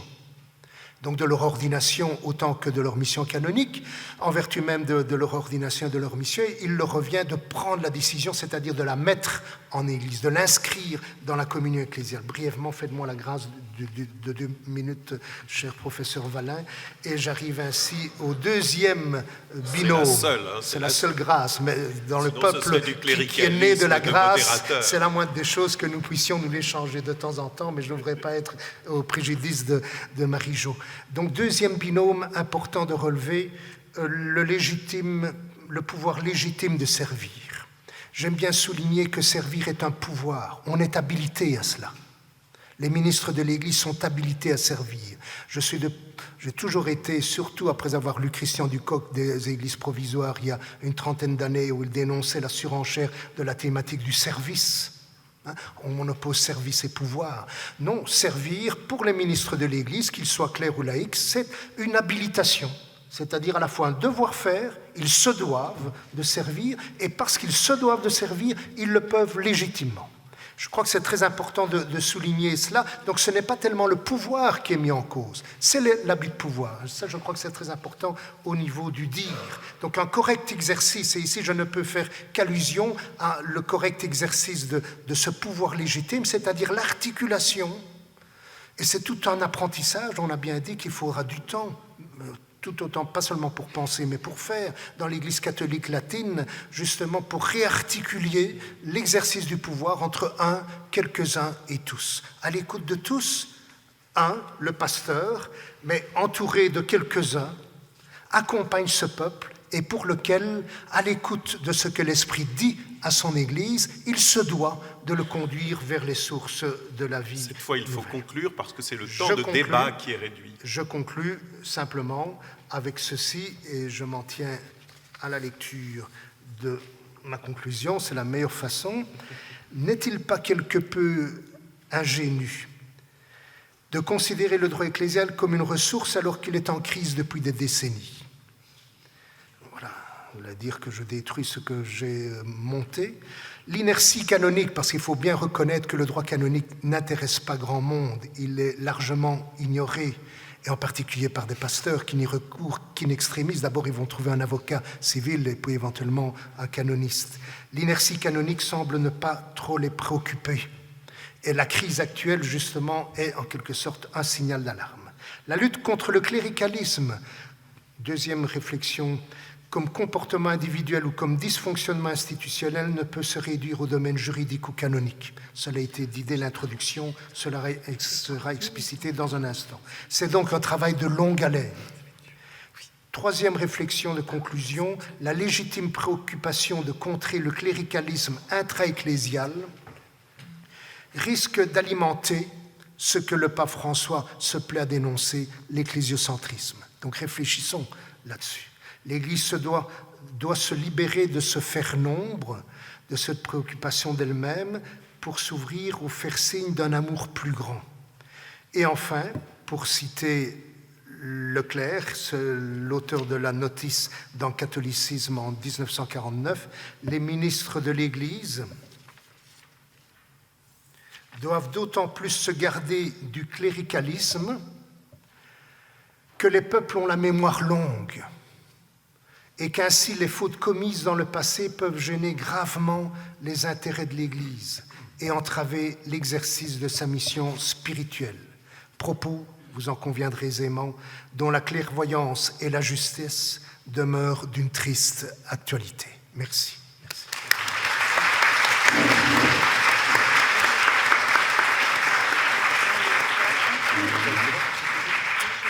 Donc de leur ordination autant que de leur mission canonique, en vertu même de leur ordination et de leur mission, il leur revient de prendre la décision, c'est-à-dire de la mettre en Église, de l'inscrire dans la communion ecclésiale. Brièvement, faites-moi la grâce de 2 minutes, cher professeur Valin, et j'arrive ainsi au deuxième binôme. C'est la seule grâce, mais dans le peuple qui est né de la grâce, c'est la moindre des choses que nous puissions nous l'échanger de temps en temps, mais je ne devrais pas être au préjudice de Marie-Jo. Donc, deuxième binôme important de relever, le pouvoir légitime de servir. J'aime bien souligner que servir est un pouvoir. On est habilité à cela. Les ministres de l'Église sont habilités à servir. J'ai toujours été, surtout après avoir lu Christian Ducoq des Églises provisoires il y a une 30aine d'années, où il dénonçait la surenchère de la thématique du service. On oppose service et pouvoir. Non, servir, pour les ministres de l'Église, qu'ils soient clercs ou laïcs, c'est une habilitation. C'est-à-dire à la fois un devoir-faire, ils se doivent de servir, et parce qu'ils se doivent de servir, ils le peuvent légitimement. Je crois que c'est très important de souligner cela. Donc ce n'est pas tellement le pouvoir qui est mis en cause, c'est l'abus de pouvoir. Ça, je crois que c'est très important au niveau du dire. Donc un correct exercice, et ici je ne peux faire qu'allusion à le correct exercice de ce pouvoir légitime, c'est-à-dire l'articulation. Et c'est tout un apprentissage, on a bien dit qu'il faudra du temps, tout autant, pas seulement pour penser, mais pour faire, dans l'Église catholique latine, justement pour réarticuler l'exercice du pouvoir entre quelques-uns et tous. À l'écoute de tous, le pasteur, mais entouré de quelques-uns, accompagne ce peuple et pour lequel, à l'écoute de ce que l'Esprit dit à son Église, il se doit de le conduire vers les sources de la vie. Cette fois, il faut conclure parce que c'est le temps de débat qui est réduit. Je conclus simplement avec ceci et je m'en tiens à la lecture de ma conclusion, c'est la meilleure façon. N'est-il pas quelque peu ingénu de considérer le droit ecclésial comme une ressource alors qu'il est en crise depuis des décennies ? Voilà, vous voulez dire que je détruis ce que j'ai monté. L'inertie canonique, parce qu'il faut bien reconnaître que le droit canonique n'intéresse pas grand monde, il est largement ignoré, et en particulier par des pasteurs qui n'y recourent qu'in extremis. D'abord, ils vont trouver un avocat civil et puis éventuellement un canoniste. L'inertie canonique semble ne pas trop les préoccuper. Et la crise actuelle, justement, est en quelque sorte un signal d'alarme. La lutte contre le cléricalisme, deuxième réflexion, comme comportement individuel ou comme dysfonctionnement institutionnel ne peut se réduire au domaine juridique ou canonique. Cela a été dit dès l'introduction, cela sera explicité dans un instant. C'est donc un travail de longue haleine. Troisième réflexion de conclusion, la légitime préoccupation de contrer le cléricalisme intra-ecclésial risque d'alimenter ce que le pape François se plaît à dénoncer, l'ecclésiocentrisme. Donc réfléchissons là-dessus. L'Église doit se libérer de ce faire nombre, de cette préoccupation d'elle-même, pour s'ouvrir ou faire signe d'un amour plus grand. Et enfin, pour citer Leclerc, l'auteur de la notice dans Catholicisme en 1949, les ministres de l'Église doivent d'autant plus se garder du cléricalisme que les peuples ont la mémoire longue et qu'ainsi les fautes commises dans le passé peuvent gêner gravement les intérêts de l'Église et entraver l'exercice de sa mission spirituelle. Propos, vous en conviendrez aisément, dont la clairvoyance et la justice demeurent d'une triste actualité. Merci.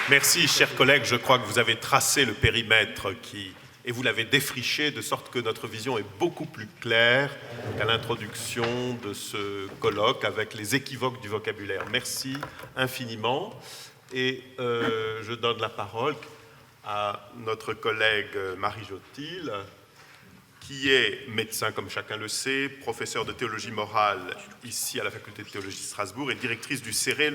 Merci, chers collègues. Je crois que vous avez tracé le périmètre et vous l'avez défriché de sorte que notre vision est beaucoup plus claire qu'à l'introduction de ce colloque avec les équivoques du vocabulaire. Merci infiniment. Et je donne la parole à notre collègue Marie Jotille, qui est médecin, comme chacun le sait, professeur de théologie morale ici à la faculté de théologie de Strasbourg et directrice du CERE,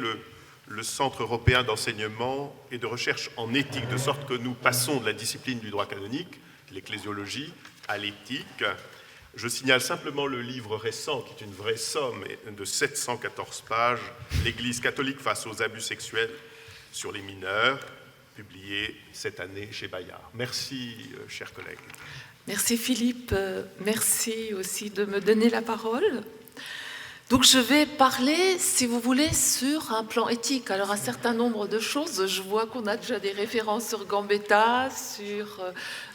le Centre européen d'enseignement et de recherche en éthique, de sorte que nous passons de la discipline du droit canonique, l'ecclésiologie, à l'éthique. Je signale simplement le livre récent, qui est une vraie somme de 714 pages, « L'Église catholique face aux abus sexuels sur les mineurs », publié cette année chez Bayard. Merci, chers collègues. Merci Philippe, merci aussi de me donner la parole. Donc je vais parler, si vous voulez, sur un plan éthique. Alors un certain nombre de choses, je vois qu'on a déjà des références sur Gambetta, sur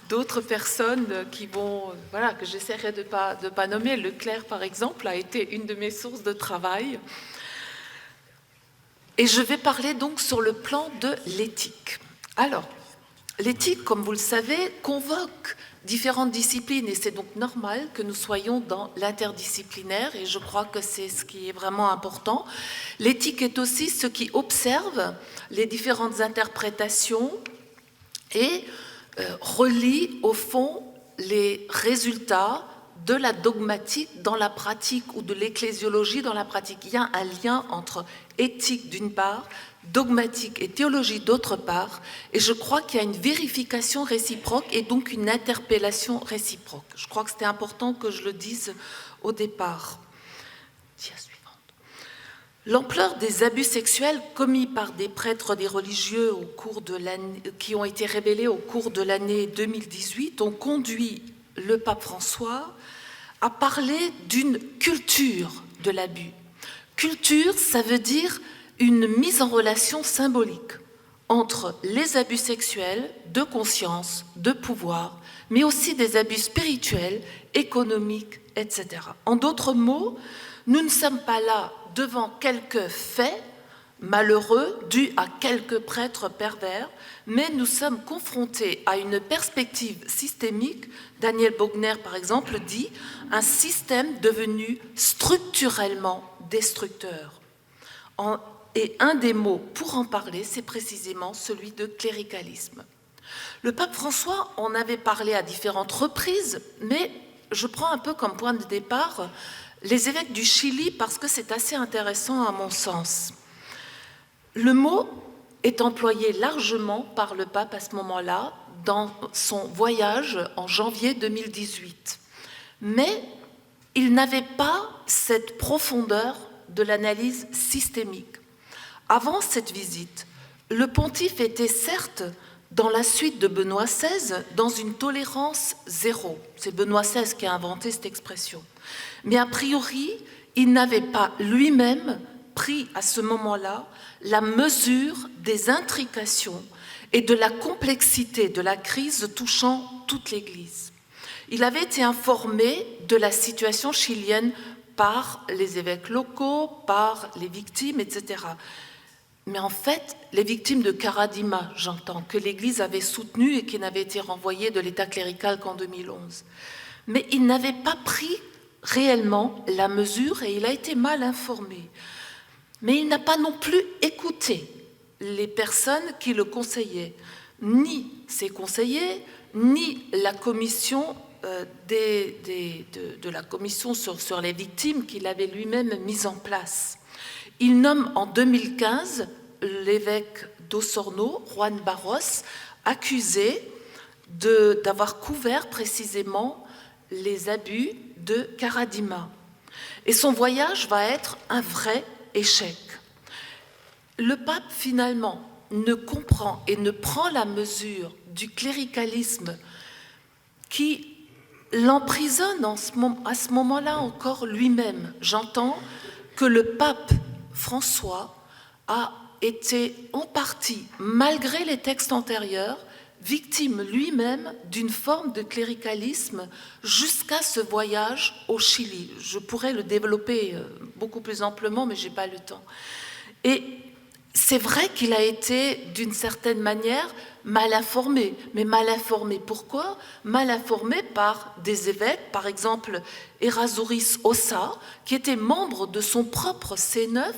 d'autres personnes qui vont, voilà, que j'essaierai de pas nommer. Leclerc, par exemple, a été une de mes sources de travail. Et je vais parler donc sur le plan de l'éthique. Alors, l'éthique, comme vous le savez, convoque différentes disciplines et c'est donc normal que nous soyons dans l'interdisciplinaire et je crois que c'est ce qui est vraiment important. L'éthique est aussi ce qui observe les différentes interprétations et relie au fond les résultats de la dogmatique dans la pratique ou de l'ecclésiologie dans la pratique. Il y a un lien entre éthique d'une part, dogmatique et théologie d'autre part, et je crois qu'il y a une vérification réciproque et donc une interpellation réciproque. Je crois que c'était important que je le dise au départ. L'ampleur des abus sexuels commis par des prêtres, des religieux au cours de l'année, qui ont été révélés au cours de l'année 2018 ont conduit le pape François à parler d'une culture de l'abus. Culture, ça veut dire une mise en relation symbolique entre les abus sexuels, de conscience, de pouvoir, mais aussi des abus spirituels, économiques, etc. En d'autres mots, nous ne sommes pas là devant quelques faits malheureux dus à quelques prêtres pervers, mais nous sommes confrontés à une perspective systémique. Daniel Bogner, par exemple, dit « un système devenu structurellement destructeur ». Et un des mots pour en parler, c'est précisément celui de cléricalisme. Le pape François en avait parlé à différentes reprises, mais je prends un peu comme point de départ les évêques du Chili parce que c'est assez intéressant à mon sens. Le mot est employé largement par le pape à ce moment-là dans son voyage en janvier 2018. Mais il n'avait pas cette profondeur de l'analyse systémique. Avant cette visite, le pontife était certes dans la suite de Benoît XVI dans une tolérance zéro. C'est Benoît XVI qui a inventé cette expression. Mais a priori, il n'avait pas lui-même pris à ce moment-là la mesure des intrications et de la complexité de la crise touchant toute l'Église. Il avait été informé de la situation chilienne par les évêques locaux, par les victimes, etc. Mais en fait, les victimes de Karadima, j'entends, que l'Église avait soutenues et qui n'avaient été renvoyées de l'État clérical qu'en 2011. Mais il n'avait pas pris réellement la mesure et il a été mal informé. Mais il n'a pas non plus écouté les personnes qui le conseillaient, ni ses conseillers, ni la commission de la commission sur les victimes qu'il avait lui-même mise en place. Il nomme en 2015 l'évêque d'Osorno, Juan Barros, accusé d'avoir couvert précisément les abus de Karadima. Et son voyage va être un vrai échec. Le pape, finalement, ne comprend et ne prend la mesure du cléricalisme qui l'emprisonne à ce moment-là encore lui-même. J'entends que le pape François a été en partie, malgré les textes antérieurs, victime lui-même d'une forme de cléricalisme jusqu'à ce voyage au Chili. Je pourrais le développer beaucoup plus amplement, mais je n'ai pas le temps. Et c'est vrai qu'il a été, d'une certaine manière, mal informé. Mais mal informé pourquoi? Mal informé par des évêques, par exemple Errázuriz Ossa, qui était membre de son propre C9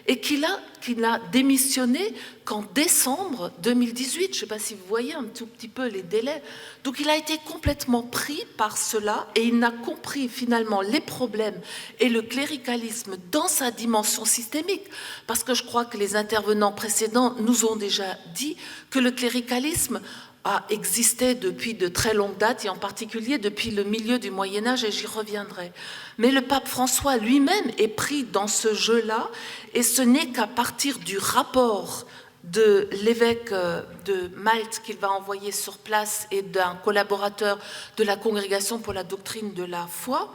et qui n'a démissionné qu'en décembre 2018. Je ne sais pas si vous voyez un tout petit peu les délais. Donc il a été complètement pris par cela et il n'a compris finalement les problèmes et le cléricalisme dans sa dimension systémique. Parce que je crois que les intervenants précédents nous ont déjà dit que le cléricalisme a existé depuis de très longues dates, et en particulier depuis le milieu du Moyen-Âge, et j'y reviendrai. Mais le pape François lui-même est pris dans ce jeu-là, et ce n'est qu'à partir du rapport de l'évêque de Malte qu'il va envoyer sur place et d'un collaborateur de la Congrégation pour la doctrine de la foi,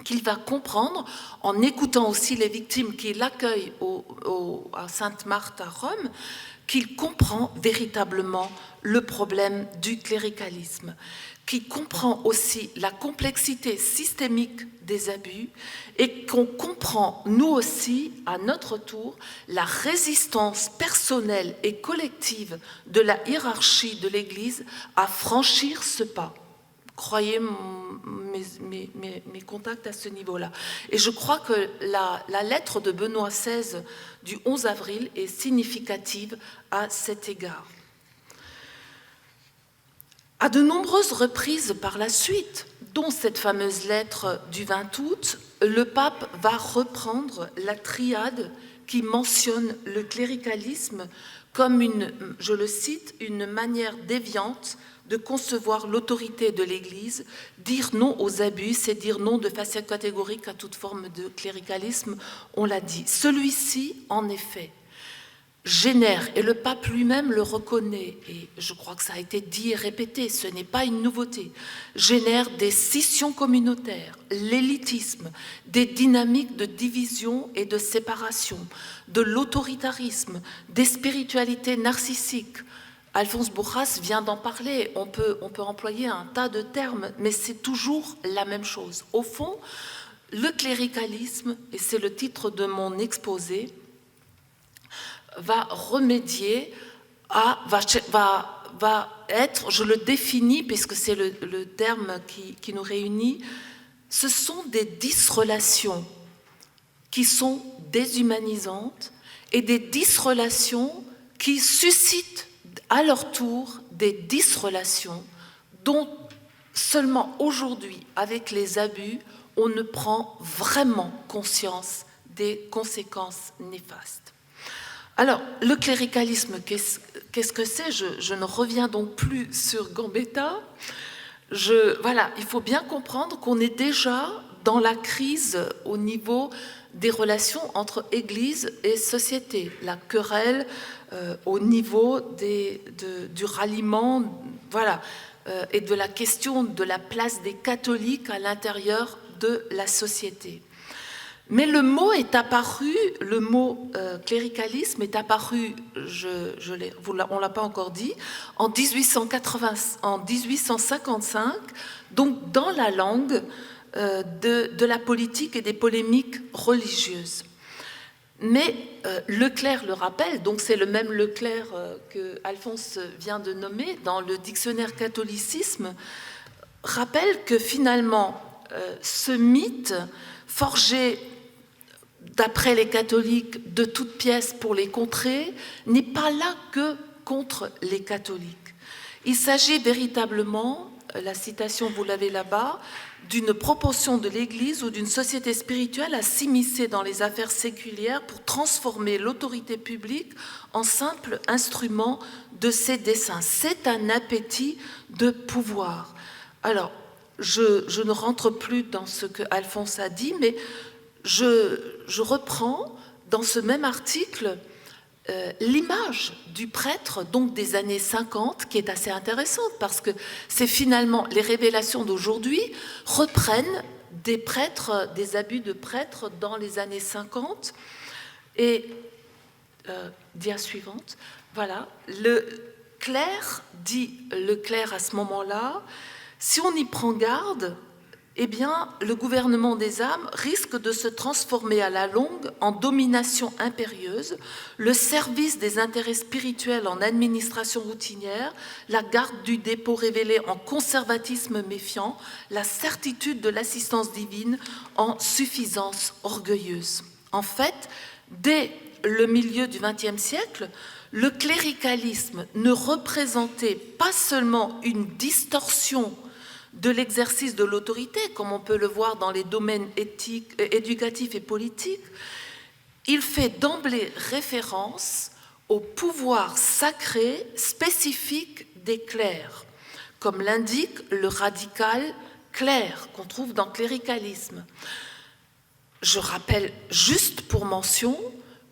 qu'il va comprendre, en écoutant aussi les victimes qui l'accueillent à Sainte-Marthe à Rome, qu'il comprend véritablement le problème du cléricalisme, qui comprend aussi la complexité systémique des abus et qu'on comprend, nous aussi, à notre tour, la résistance personnelle et collective de la hiérarchie de l'Église à franchir ce pas. Croyez mes contacts à ce niveau-là. Et je crois que la lettre de Benoît XVI du 11 avril est significative à cet égard. À de nombreuses reprises par la suite, dont cette fameuse lettre du 20 août, le pape va reprendre la triade qui mentionne le cléricalisme comme je le cite, une manière déviante de concevoir l'autorité de l'Église. Dire non aux abus, c'est dire non de façon catégorique à toute forme de cléricalisme, on l'a dit. Celui-ci, en effet, génère, et le pape lui-même le reconnaît, et je crois que ça a été dit et répété, ce n'est pas une nouveauté, génère des scissions communautaires, l'élitisme, des dynamiques de division et de séparation, de l'autoritarisme, des spiritualités narcissiques. Alphonse Bourras vient d'en parler, on peut employer un tas de termes, mais c'est toujours la même chose. Au fond, le cléricalisme, et c'est le titre de mon exposé, va remédier va être, je le définis puisque c'est le terme qui nous réunit, ce sont des disrelations qui sont déshumanisantes et des disrelations qui suscitent à leur tour des disrelations dont seulement aujourd'hui, avec les abus, on ne prend vraiment conscience des conséquences néfastes. Alors, le cléricalisme, qu'est-ce que c'est ? Je ne reviens donc plus sur Gambetta. Voilà, il faut bien comprendre qu'on est déjà dans la crise au niveau des relations entre Église et société, la querelle au niveau du ralliement, voilà, et de la question de la place des catholiques à l'intérieur de la société. Mais le mot est apparu, le mot cléricalisme est apparu, on ne l'a pas encore dit, en 1855, donc dans la langue de la politique et des polémiques religieuses. Mais Leclerc le rappelle, donc c'est le même Leclerc que Alphonse vient de nommer dans le dictionnaire catholicisme, rappelle que finalement ce mythe forgé d'après les catholiques de toutes pièces pour les contrer n'est pas là que contre les catholiques. Il s'agit véritablement, la citation vous l'avez là-bas, d'une proportion de l'Église ou d'une société spirituelle à s'immiscer dans les affaires séculières pour transformer l'autorité publique en simple instrument de ses desseins. C'est un appétit de pouvoir. Alors, je ne rentre plus dans ce que Alphonse a dit, mais je reprends dans ce même article l'image du prêtre donc des années 50 qui est assez intéressante parce que c'est finalement les révélations d'aujourd'hui reprennent des prêtres, des abus de prêtres dans les années 50 et dia suivante, voilà, le clerc à ce moment-là, si on y prend garde, eh bien, le gouvernement des âmes risque de se transformer à la longue en domination impérieuse, le service des intérêts spirituels en administration routinière, la garde du dépôt révélée en conservatisme méfiant, la certitude de l'assistance divine en suffisance orgueilleuse. En fait, dès le milieu du XXe siècle, le cléricalisme ne représentait pas seulement une distorsion de l'exercice de l'autorité, comme on peut le voir dans les domaines éthiques, éducatifs et politiques, il fait d'emblée référence au pouvoir sacré spécifique des clercs, comme l'indique le radical clerc qu'on trouve dans cléricalisme. Je rappelle juste pour mention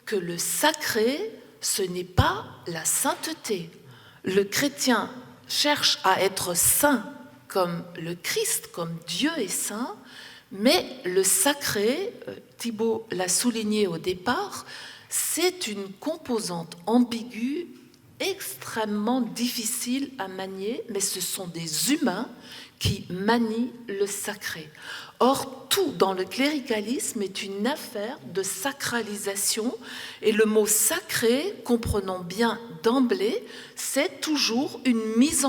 que le sacré, ce n'est pas la sainteté. Le chrétien cherche à être saint comme le Christ, comme Dieu est saint, mais le sacré, Thibaut l'a souligné au départ, c'est une composante ambiguë, extrêmement difficile à manier, mais ce sont des humains qui manient le sacré. Or, tout dans le cléricalisme est une affaire de sacralisation, et le mot sacré, comprenons bien d'emblée, c'est toujours une mise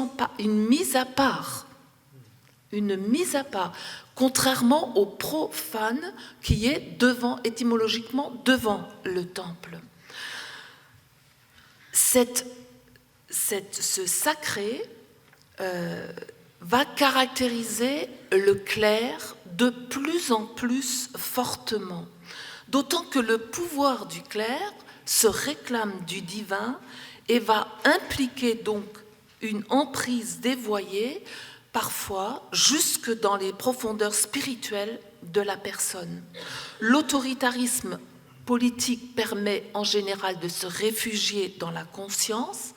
à part. Une mise à part, contrairement au profane qui est étymologiquement devant le temple. Ce sacré va caractériser le clerc de plus en plus fortement, d'autant que le pouvoir du clerc se réclame du divin et va impliquer donc une emprise dévoyée, parfois jusque dans les profondeurs spirituelles de la personne. L'autoritarisme politique permet en général de se réfugier dans la conscience,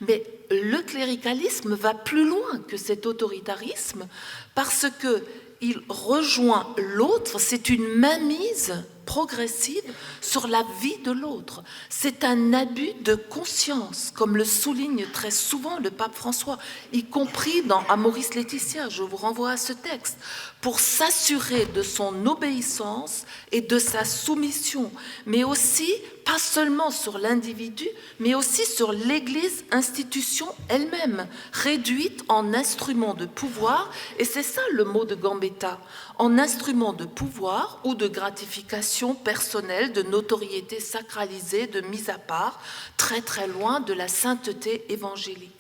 mais le cléricalisme va plus loin que cet autoritarisme parce qu'il rejoint l'autre, c'est une mainmise progressive sur la vie de l'autre. C'est un abus de conscience, comme le souligne très souvent le pape François, y compris dans Amoris Laetitia, je vous renvoie à ce texte, pour s'assurer de son obéissance et de sa soumission, mais aussi, pas seulement sur l'individu, mais aussi sur l'Église institution elle-même, réduite en instrument de pouvoir, et c'est ça le mot de Gambetta, en instrument de pouvoir ou de gratification personnelle, de notoriété sacralisée, de mise à part, très très loin de la sainteté évangélique.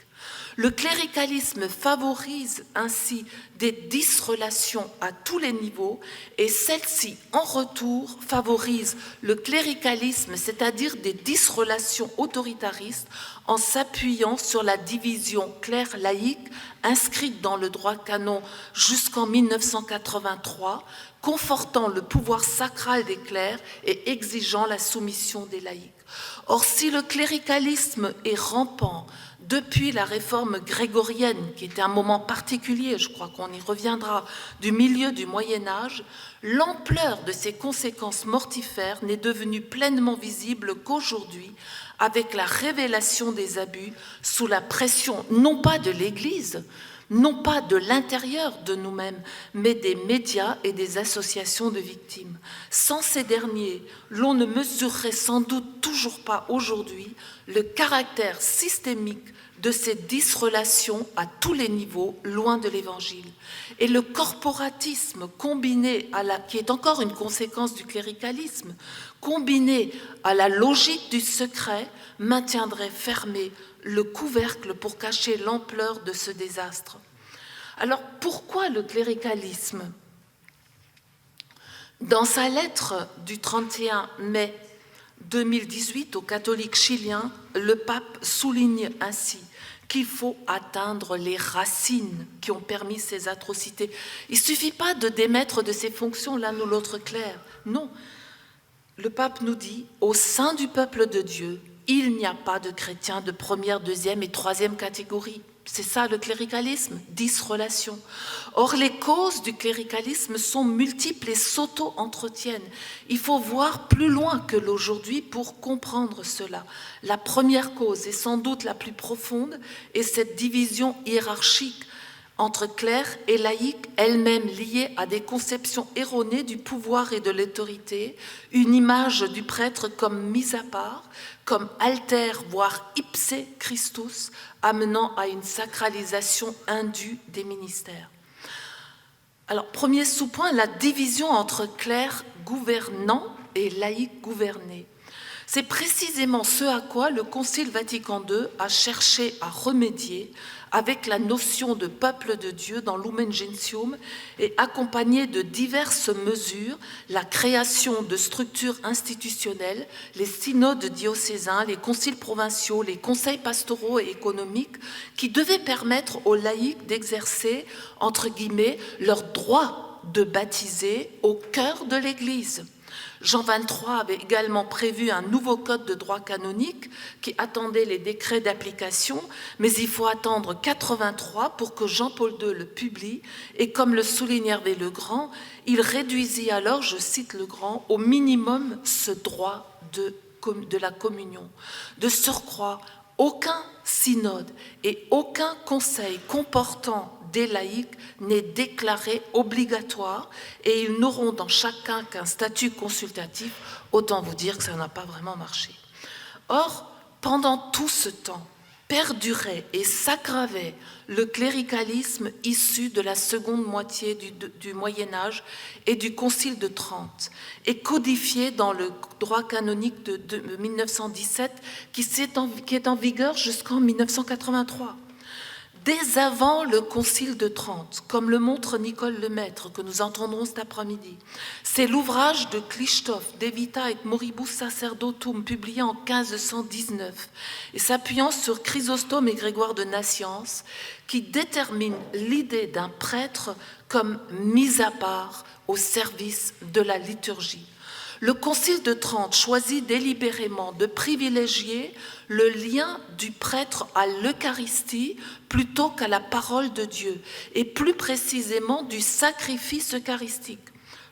Le cléricalisme favorise ainsi des disrelations à tous les niveaux et celle-ci, en retour, favorise le cléricalisme, c'est-à-dire des disrelations autoritaristes en s'appuyant sur la division clerc-laïque inscrite dans le droit canon jusqu'en 1983, confortant le pouvoir sacral des clercs et exigeant la soumission des laïcs. Or, si le cléricalisme est rampant depuis la réforme grégorienne, qui était un moment particulier, je crois qu'on y reviendra, du milieu du Moyen-Âge, l'ampleur de ses conséquences mortifères n'est devenue pleinement visible qu'aujourd'hui, avec la révélation des abus sous la pression non pas de l'Église, non pas de l'intérieur de nous-mêmes, mais des médias et des associations de victimes. Sans ces derniers, l'on ne mesurerait sans doute toujours pas aujourd'hui le caractère systémique de ces disrelations à tous les niveaux, loin de l'Évangile. Et le corporatisme combiné qui est encore une conséquence du cléricalisme, combiné à la logique du secret, maintiendrait fermé le couvercle pour cacher l'ampleur de ce désastre. Alors pourquoi le cléricalisme ? Dans sa lettre du 31 mai 2018 aux catholiques chiliens, le pape souligne ainsi qu'il faut atteindre les racines qui ont permis ces atrocités. Il ne suffit pas de démettre de ses fonctions l'un ou l'autre clerc. Non, le pape nous dit, au sein du peuple de Dieu, il n'y a pas de chrétiens de première, deuxième et troisième catégorie. C'est ça le cléricalisme, disrelation. Or, les causes du cléricalisme sont multiples et s'auto-entretiennent. Il faut voir plus loin que l'aujourd'hui pour comprendre cela. La première cause, et sans doute la plus profonde, est cette division hiérarchique entre clercs et laïcs, elle-même liée à des conceptions erronées du pouvoir et de l'autorité, une image du prêtre comme mise à part, comme alter, voire ipse Christus, amenant à une sacralisation indue des ministères. Alors, premier sous-point, la division entre clercs gouvernants et laïcs gouvernés. C'est précisément ce à quoi le Concile Vatican II a cherché à remédier avec la notion de peuple de Dieu dans Lumen Gentium et accompagné de diverses mesures, la création de structures institutionnelles, les synodes diocésains, les conciles provinciaux, les conseils pastoraux et économiques qui devaient permettre aux laïcs d'exercer, entre guillemets, leur droit de baptiser au cœur de l'Église. Jean XXIII avait également prévu un nouveau code de droit canonique qui attendait les décrets d'application, mais il faut attendre 83 pour que Jean-Paul II le publie, et comme le souligne Hervé Legrand, il réduisit alors, je cite Legrand, au minimum ce droit de la communion. De surcroît, aucun synode et aucun conseil comportant des laïcs n'est déclaré obligatoire et ils n'auront dans chacun qu'un statut consultatif, autant vous dire que ça n'a pas vraiment marché. Or, pendant tout ce temps, perdurait et s'aggravait le cléricalisme issu de la seconde moitié du Moyen-Âge et du Concile de Trente, et codifié dans le droit canonique de 1917 qui est en vigueur jusqu'en 1983. Dès avant le Concile de Trente, comme le montre Nicole Lemaître, que nous entendrons cet après-midi, c'est l'ouvrage de Clichtophe, De Vita et Moribus Sacerdotum, publié en 1519, et s'appuyant sur Chrysostome et Grégoire de Nassiance, qui détermine l'idée d'un prêtre comme mis à part au service de la liturgie. Le Concile de Trente choisit délibérément de privilégier le lien du prêtre à l'Eucharistie plutôt qu'à la parole de Dieu, et plus précisément du sacrifice eucharistique.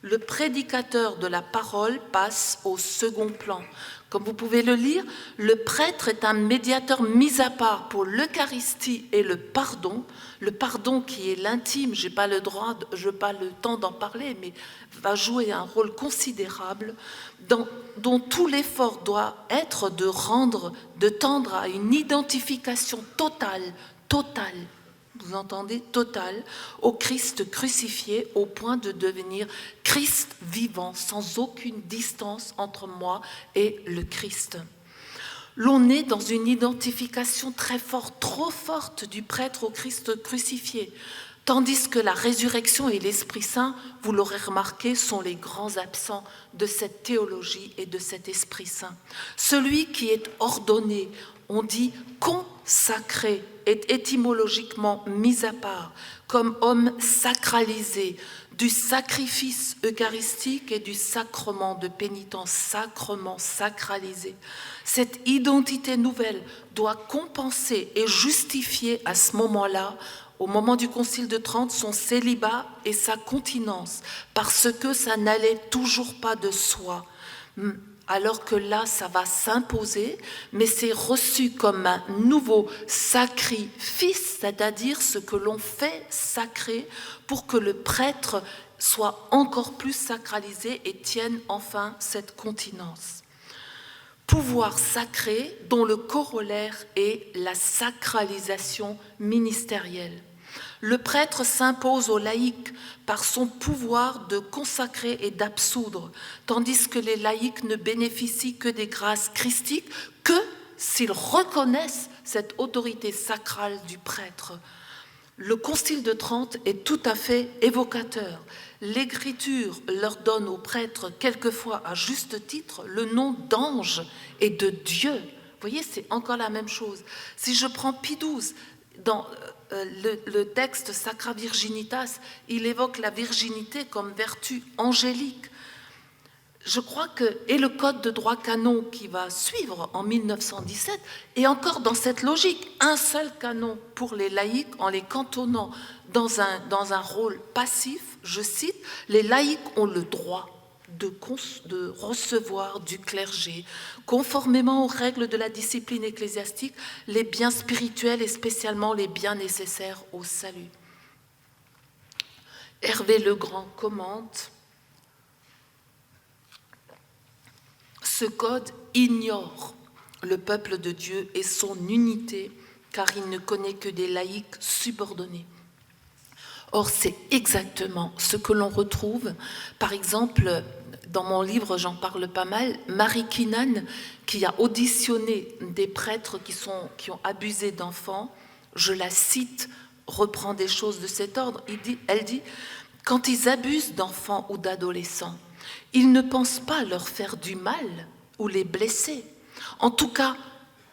Le prédicateur de la parole passe au second plan. Comme vous pouvez le lire, le prêtre est un médiateur mis à part pour l'Eucharistie et le pardon qui est l'intime, je n'ai pas le temps d'en parler, mais va jouer un rôle considérable, dont tout l'effort doit être de tendre à une identification totale, vous entendez, totale, au Christ crucifié, au point de devenir Christ vivant, sans aucune distance entre moi et le Christ. L'on est dans une identification très forte, trop forte du prêtre au Christ crucifié, tandis que la résurrection et l'Esprit Saint, vous l'aurez remarqué, sont les grands absents de cette théologie et de cet Esprit Saint. Celui qui est ordonné, on dit consacré sacré est étymologiquement mis à part comme homme sacralisé, du sacrifice eucharistique et du sacrement de pénitence, sacrement sacralisé. Cette identité nouvelle doit compenser et justifier à ce moment-là, au moment du Concile de Trente, son célibat et sa continence, parce que ça n'allait toujours pas de soi. Alors que là, ça va s'imposer, mais c'est reçu comme un nouveau sacrifice, c'est-à-dire ce que l'on fait sacré pour que le prêtre soit encore plus sacralisé et tienne enfin cette continence. Pouvoir sacré dont le corollaire est la sacralisation ministérielle. Le prêtre s'impose aux laïcs par son pouvoir de consacrer et d'absoudre, tandis que les laïcs ne bénéficient que des grâces christiques que s'ils reconnaissent cette autorité sacrale du prêtre. Le Concile de Trente est tout à fait évocateur. L'Écriture leur donne aux prêtres, quelquefois à juste titre, le nom d'ange et de Dieu. Vous voyez, c'est encore la même chose. Si je prends Pie XII, dans le texte Sacra Virginitas, il évoque la virginité comme vertu angélique. Je crois que, et le code de droit canon qui va suivre en 1917, est encore dans cette logique. Un seul canon pour les laïcs en les cantonnant dans un rôle passif, je cite, les laïcs ont le droit de recevoir du clergé, conformément aux règles de la discipline ecclésiastique, les biens spirituels et spécialement les biens nécessaires au salut. Hervé Legrand commente: ce code ignore le peuple de Dieu et son unité, car il ne connaît que des laïcs subordonnés. Or, c'est exactement ce que l'on retrouve, par exemple, dans mon livre, j'en parle pas mal, Marie Keenan, qui a auditionné des prêtres qui ont abusé d'enfants, je la cite, reprend des choses de cet ordre, elle dit « Quand ils abusent d'enfants ou d'adolescents, ils ne pensent pas leur faire du mal ou les blesser. En tout cas,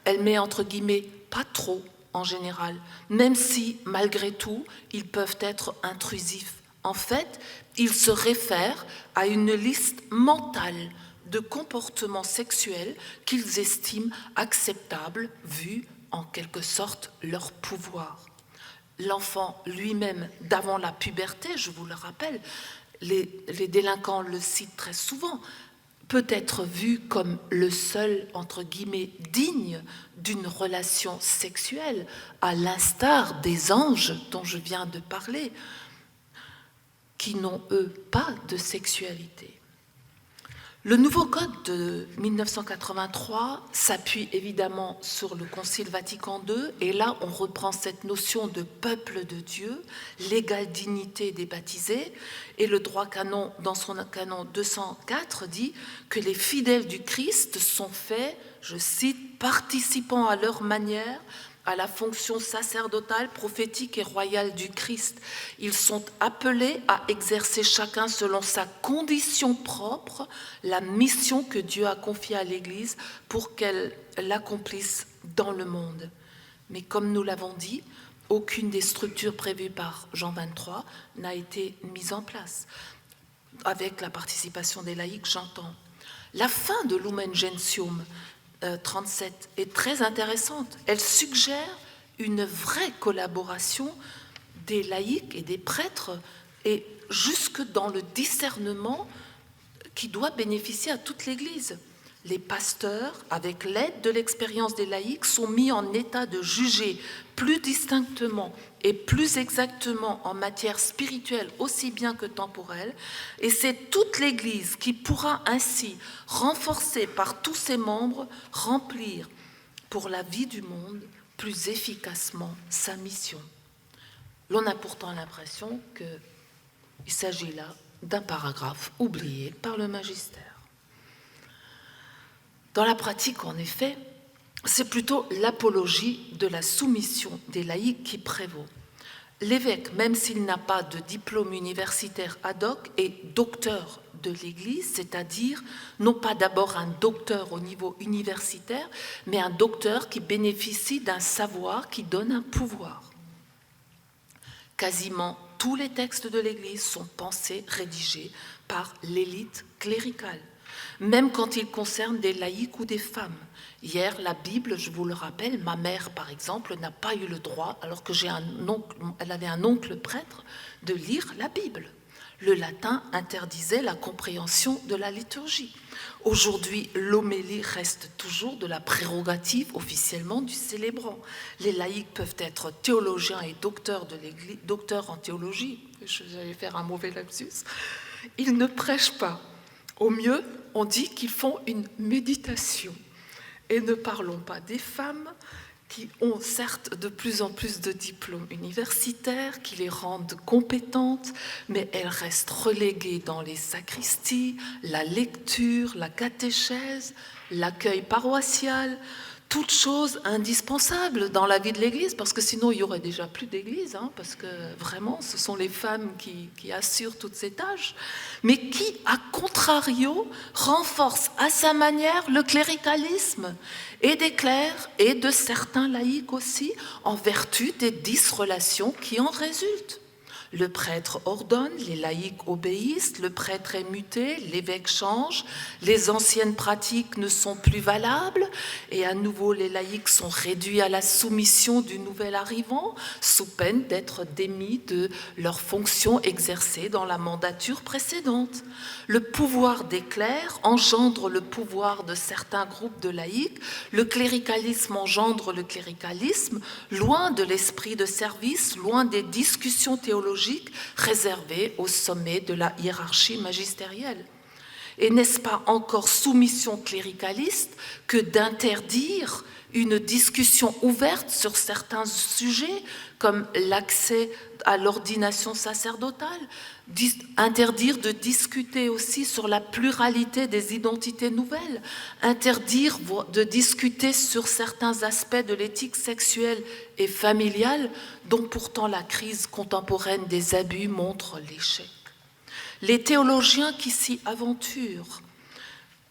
elle met entre guillemets « pas trop » en général, même si, malgré tout, ils peuvent être intrusifs. En fait, ils se réfèrent à une liste mentale de comportements sexuels qu'ils estiment acceptables, vu en quelque sorte leur pouvoir. L'enfant lui-même, d'avant la puberté, je vous le rappelle, les délinquants le citent très souvent, peut être vu comme le seul, entre guillemets, digne d'une relation sexuelle, à l'instar des anges dont je viens de parler, qui n'ont, eux, pas de sexualité. Le nouveau code de 1983 s'appuie évidemment sur le Concile Vatican II, et là on reprend cette notion de peuple de Dieu, l'égale dignité des baptisés, et le droit canon, dans son canon 204, dit que les fidèles du Christ sont faits, je cite, participant à leur manière à la fonction sacerdotale, prophétique et royale du Christ. Ils sont appelés à exercer chacun selon sa condition propre la mission que Dieu a confiée à l'Église pour qu'elle l'accomplisse dans le monde. Mais comme nous l'avons dit, aucune des structures prévues par Jean XXIII n'a été mise en place. Avec la participation des laïcs, j'entends. La fin de Lumen Gentium 37 est très intéressante. Elle suggère une vraie collaboration des laïcs et des prêtres, et jusque dans le discernement qui doit bénéficier à toute l'Église. Les pasteurs, avec l'aide de l'expérience des laïcs, sont mis en état de juger plus distinctement et plus exactement en matière spirituelle aussi bien que temporelle, et c'est toute l'Église qui pourra ainsi, renforcée par tous ses membres, remplir pour la vie du monde plus efficacement sa mission. L'on a pourtant l'impression qu'il s'agit là d'un paragraphe oublié par le magistère. Dans la pratique, en effet, c'est plutôt l'apologie de la soumission des laïcs qui prévaut. L'évêque, même s'il n'a pas de diplôme universitaire ad hoc, est docteur de l'Église, c'est-à-dire non pas d'abord un docteur au niveau universitaire, mais un docteur qui bénéficie d'un savoir qui donne un pouvoir. Quasiment tous les textes de l'Église sont pensés, rédigés par l'élite cléricale, même quand ils concernent des laïcs ou des femmes. Hier, la Bible, je vous le rappelle, ma mère, par exemple, n'a pas eu le droit, alors que elle avait un oncle prêtre, de lire la Bible. Le latin interdisait la compréhension de la liturgie. Aujourd'hui, l'homélie reste toujours de la prérogative officiellement du célébrant. Les laïcs peuvent être théologiens et docteurs de l'Église, docteurs en théologie. J'allais faire un mauvais lapsus. Ils ne prêchent pas. Au mieux, on dit qu'ils font une méditation. Et ne parlons pas des femmes qui ont certes de plus en plus de diplômes universitaires, qui les rendent compétentes, mais elles restent reléguées dans les sacristies, la lecture, la catéchèse, l'accueil paroissial, toutes choses indispensables dans la vie de l'Église, parce que sinon il n'y aurait déjà plus d'Église, parce que vraiment ce sont les femmes qui assurent toutes ces tâches, mais qui, à contrario, renforcent à sa manière le cléricalisme, et des clercs et de certains laïcs aussi, en vertu des disrelations qui en résultent. Le prêtre ordonne, les laïcs obéissent, le prêtre est muté, l'évêque change, les anciennes pratiques ne sont plus valables et à nouveau les laïcs sont réduits à la soumission du nouvel arrivant sous peine d'être démis de leurs fonctions exercées dans la mandature précédente. Le pouvoir des clercs engendre le pouvoir de certains groupes de laïcs, le cléricalisme engendre le cléricalisme, loin de l'esprit de service, loin des discussions théologiques réservée au sommet de la hiérarchie magistérielle. Et n'est-ce pas encore soumission cléricaliste que d'interdire une discussion ouverte sur certains sujets, comme l'accès à l'ordination sacerdotale, interdire de discuter aussi sur la pluralité des identités nouvelles, interdire de discuter sur certains aspects de l'éthique sexuelle et familiale, dont pourtant la crise contemporaine des abus montre l'échec. Les théologiens qui s'y aventurent,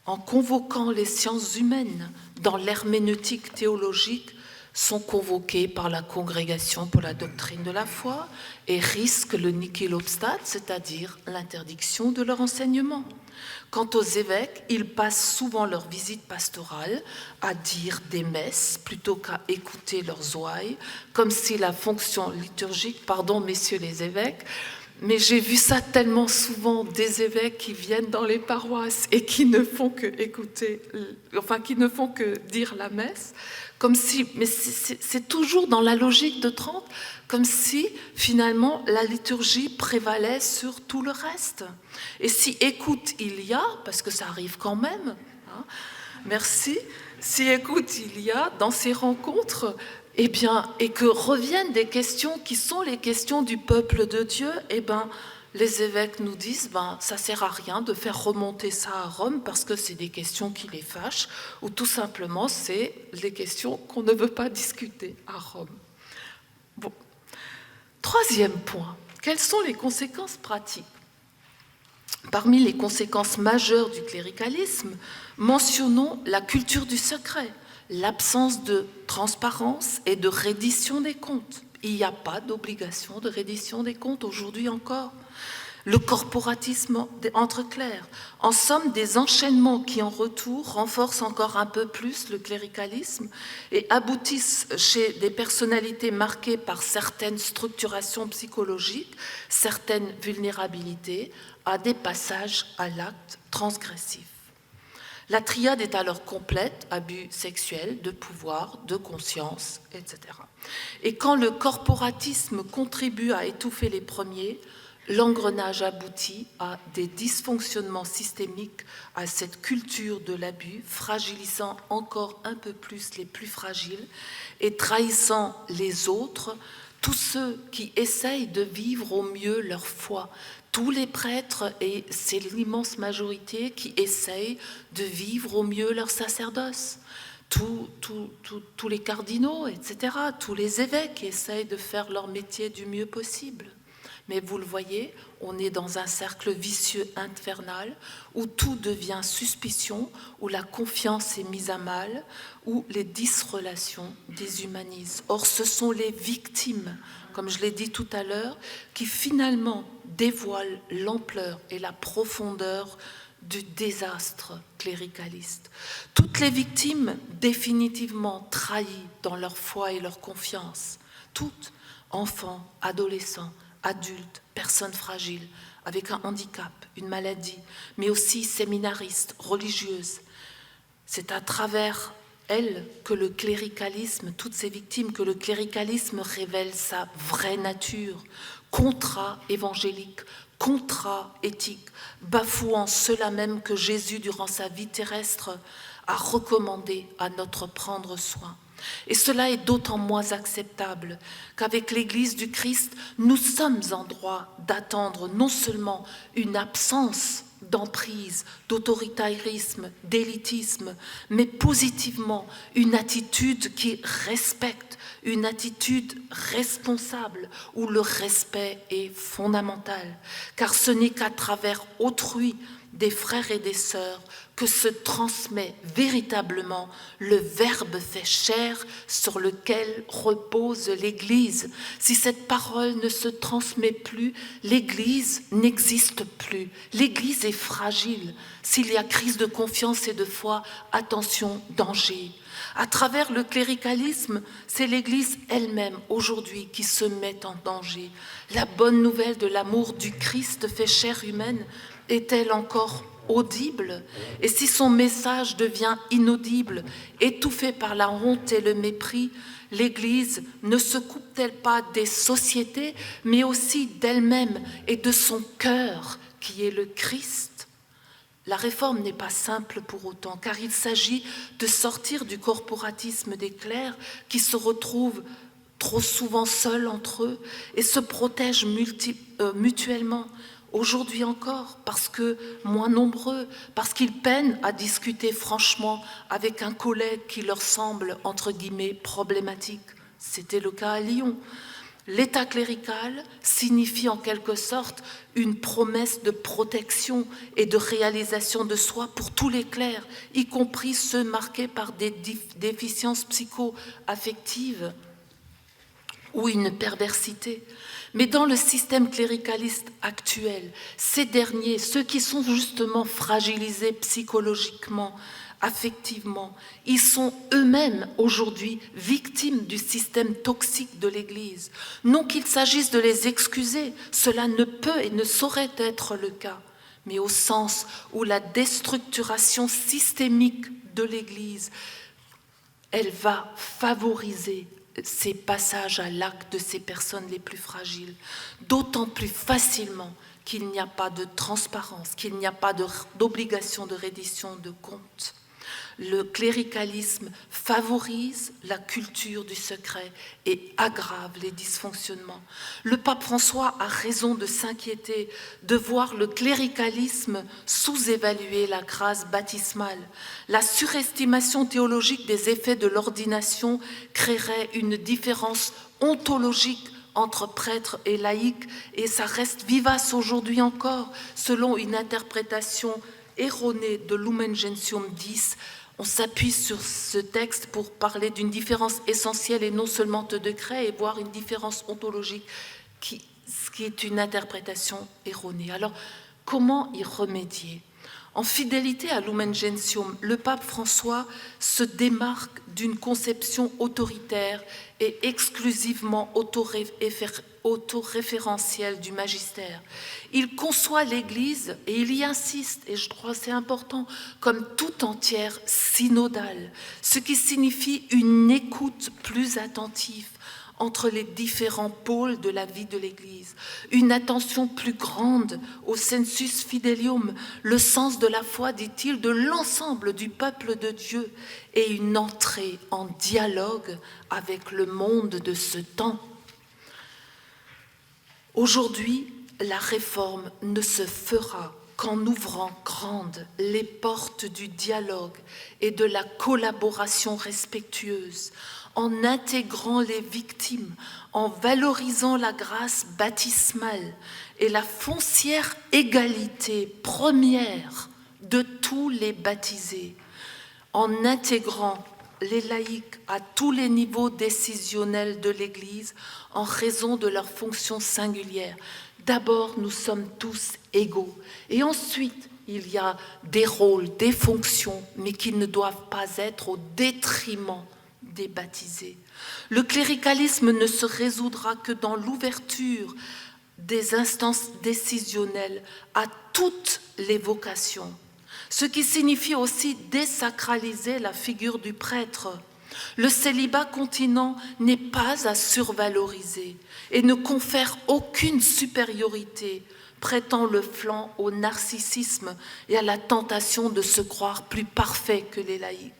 en convoquant les sciences humaines dans l'herméneutique théologique, sont convoqués par la Congrégation pour la doctrine de la foi et risquent le nihil-obstat, c'est-à-dire l'interdiction de leur enseignement. Quant aux évêques, ils passent souvent leur visite pastorale à dire des messes plutôt qu'à écouter leurs ouailles, comme si la fonction liturgique, pardon messieurs les évêques, mais j'ai vu ça tellement souvent, des évêques qui viennent dans les paroisses et qui ne font que écouter, qui ne font que dire la messe, comme si, mais c'est toujours dans la logique de Trente, comme si finalement la liturgie prévalait sur tout le reste. Et si écoute il y a, parce que ça arrive quand même, merci, si écoute il y a dans ces rencontres, eh bien, et que reviennent des questions qui sont les questions du peuple de Dieu, eh bien, les évêques nous disent, ça sert à rien de faire remonter ça à Rome parce que c'est des questions qui les fâchent, ou tout simplement c'est les questions qu'on ne veut pas discuter à Rome. Bon. Troisième point, quelles sont les conséquences pratiques ? Parmi les conséquences majeures du cléricalisme, mentionnons la culture du secret, l'absence de transparence et de reddition des comptes. Il n'y a pas d'obligation de reddition des comptes aujourd'hui encore. Le corporatisme entre clercs. En somme, des enchaînements qui, en retour, renforcent encore un peu plus le cléricalisme et aboutissent chez des personnalités marquées par certaines structurations psychologiques, certaines vulnérabilités, à des passages à l'acte transgressif. La triade est alors complète, abus sexuels, de pouvoir, de conscience, etc. Et quand le corporatisme contribue à étouffer les premiers, l'engrenage aboutit à des dysfonctionnements systémiques, à cette culture de l'abus, fragilisant encore un peu plus les plus fragiles et trahissant les autres, tous ceux qui essayent de vivre au mieux leur foi, tous les prêtres, et c'est l'immense majorité qui essayent de vivre au mieux leur sacerdoce. Tous les cardinaux, etc., tous les évêques essayent de faire leur métier du mieux possible. Mais vous le voyez, on est dans un cercle vicieux infernal où tout devient suspicion, où la confiance est mise à mal, où les disrelations déshumanisent. Or, ce sont les victimes, comme je l'ai dit tout à l'heure, qui finalement dévoilent l'ampleur et la profondeur du désastre cléricaliste. Toutes les victimes définitivement trahies dans leur foi et leur confiance, toutes, enfants, adolescents, adultes, personnes fragiles, avec un handicap, une maladie, mais aussi séminaristes, religieuses. C'est à travers elles que le cléricalisme, toutes ces victimes, que le cléricalisme révèle sa vraie nature, contra-évangélique, contra-éthique, bafouant cela même que Jésus, durant sa vie terrestre, a recommandé à notre prendre soin. Et cela est d'autant moins acceptable qu'avec l'Église du Christ, nous sommes en droit d'attendre non seulement une absence d'emprise, d'autoritarisme, d'élitisme, mais positivement une attitude qui respecte, une attitude responsable, où le respect est fondamental, car ce n'est qu'à travers autrui, des frères et des sœurs, que se transmet véritablement le Verbe fait chair sur lequel repose l'Église. Si cette parole ne se transmet plus, l'Église n'existe plus. L'Église est fragile. S'il y a crise de confiance et de foi, attention, danger. À travers le cléricalisme, c'est l'Église elle-même aujourd'hui qui se met en danger. La bonne nouvelle de l'amour du Christ fait chair humaine est-elle encore audible? Et si son message devient inaudible, étouffé par la honte et le mépris, l'Église ne se coupe-t-elle pas des sociétés, mais aussi d'elle-même et de son cœur, qui est le Christ? La réforme n'est pas simple pour autant, car il s'agit de sortir du corporatisme des clercs qui se retrouvent trop souvent seuls entre eux et se protègent mutuellement. Aujourd'hui encore, parce que moins nombreux, parce qu'ils peinent à discuter franchement avec un collègue qui leur semble, entre guillemets, problématique. C'était le cas à Lyon. L'état clérical signifie en quelque sorte une promesse de protection et de réalisation de soi pour tous les clercs, y compris ceux marqués par des déficiences psycho-affectives ou une perversité. Mais dans le système cléricaliste actuel, ces derniers, ceux qui sont justement fragilisés psychologiquement, affectivement, ils sont eux-mêmes aujourd'hui victimes du système toxique de l'Église. Non qu'il s'agisse de les excuser, cela ne peut et ne saurait être le cas, mais au sens où la déstructuration systémique de l'Église, elle va favoriser ces passages à l'acte de ces personnes les plus fragiles, d'autant plus facilement qu'il n'y a pas de transparence, qu'il n'y a pas d'obligation de reddition de comptes. Le cléricalisme favorise la culture du secret et aggrave les dysfonctionnements. Le pape François a raison de s'inquiéter de voir le cléricalisme sous-évaluer la grâce baptismale. La surestimation théologique des effets de l'ordination créerait une différence ontologique entre prêtres et laïcs, et ça reste vivace aujourd'hui encore, selon une interprétation erronée de Lumen Gentium 10. On s'appuie sur ce texte pour parler d'une différence essentielle et non seulement de degré, et voir une différence ontologique qui est une interprétation erronée. Alors, comment y remédier? En fidélité à Lumen Gentium, le pape François se démarque d'une conception autoritaire et exclusivement autoréférentielle du magistère. Il conçoit l'Église, et il y insiste, et je crois que c'est important, comme tout entière synodale, ce qui signifie une écoute plus attentive entre les différents pôles de la vie de l'Église, une attention plus grande au sensus fidelium, le sens de la foi, dit-il, de l'ensemble du peuple de Dieu, et une entrée en dialogue avec le monde de ce temps. Aujourd'hui, la réforme ne se fera qu'en ouvrant grandes les portes du dialogue et de la collaboration respectueuse, en intégrant les victimes, en valorisant la grâce baptismale et la foncière égalité première de tous les baptisés, en intégrant les laïcs à tous les niveaux décisionnels de l'Église en raison de leur fonction singulière. D'abord, nous sommes tous égaux. Et ensuite, il y a des rôles, des fonctions, mais qui ne doivent pas être au détriment des baptisés. Le cléricalisme ne se résoudra que dans l'ouverture des instances décisionnelles à toutes les vocations, ce qui signifie aussi désacraliser la figure du prêtre. Le célibat continent n'est pas à survaloriser et ne confère aucune supériorité, prêtant le flanc au narcissisme et à la tentation de se croire plus parfait que les laïcs.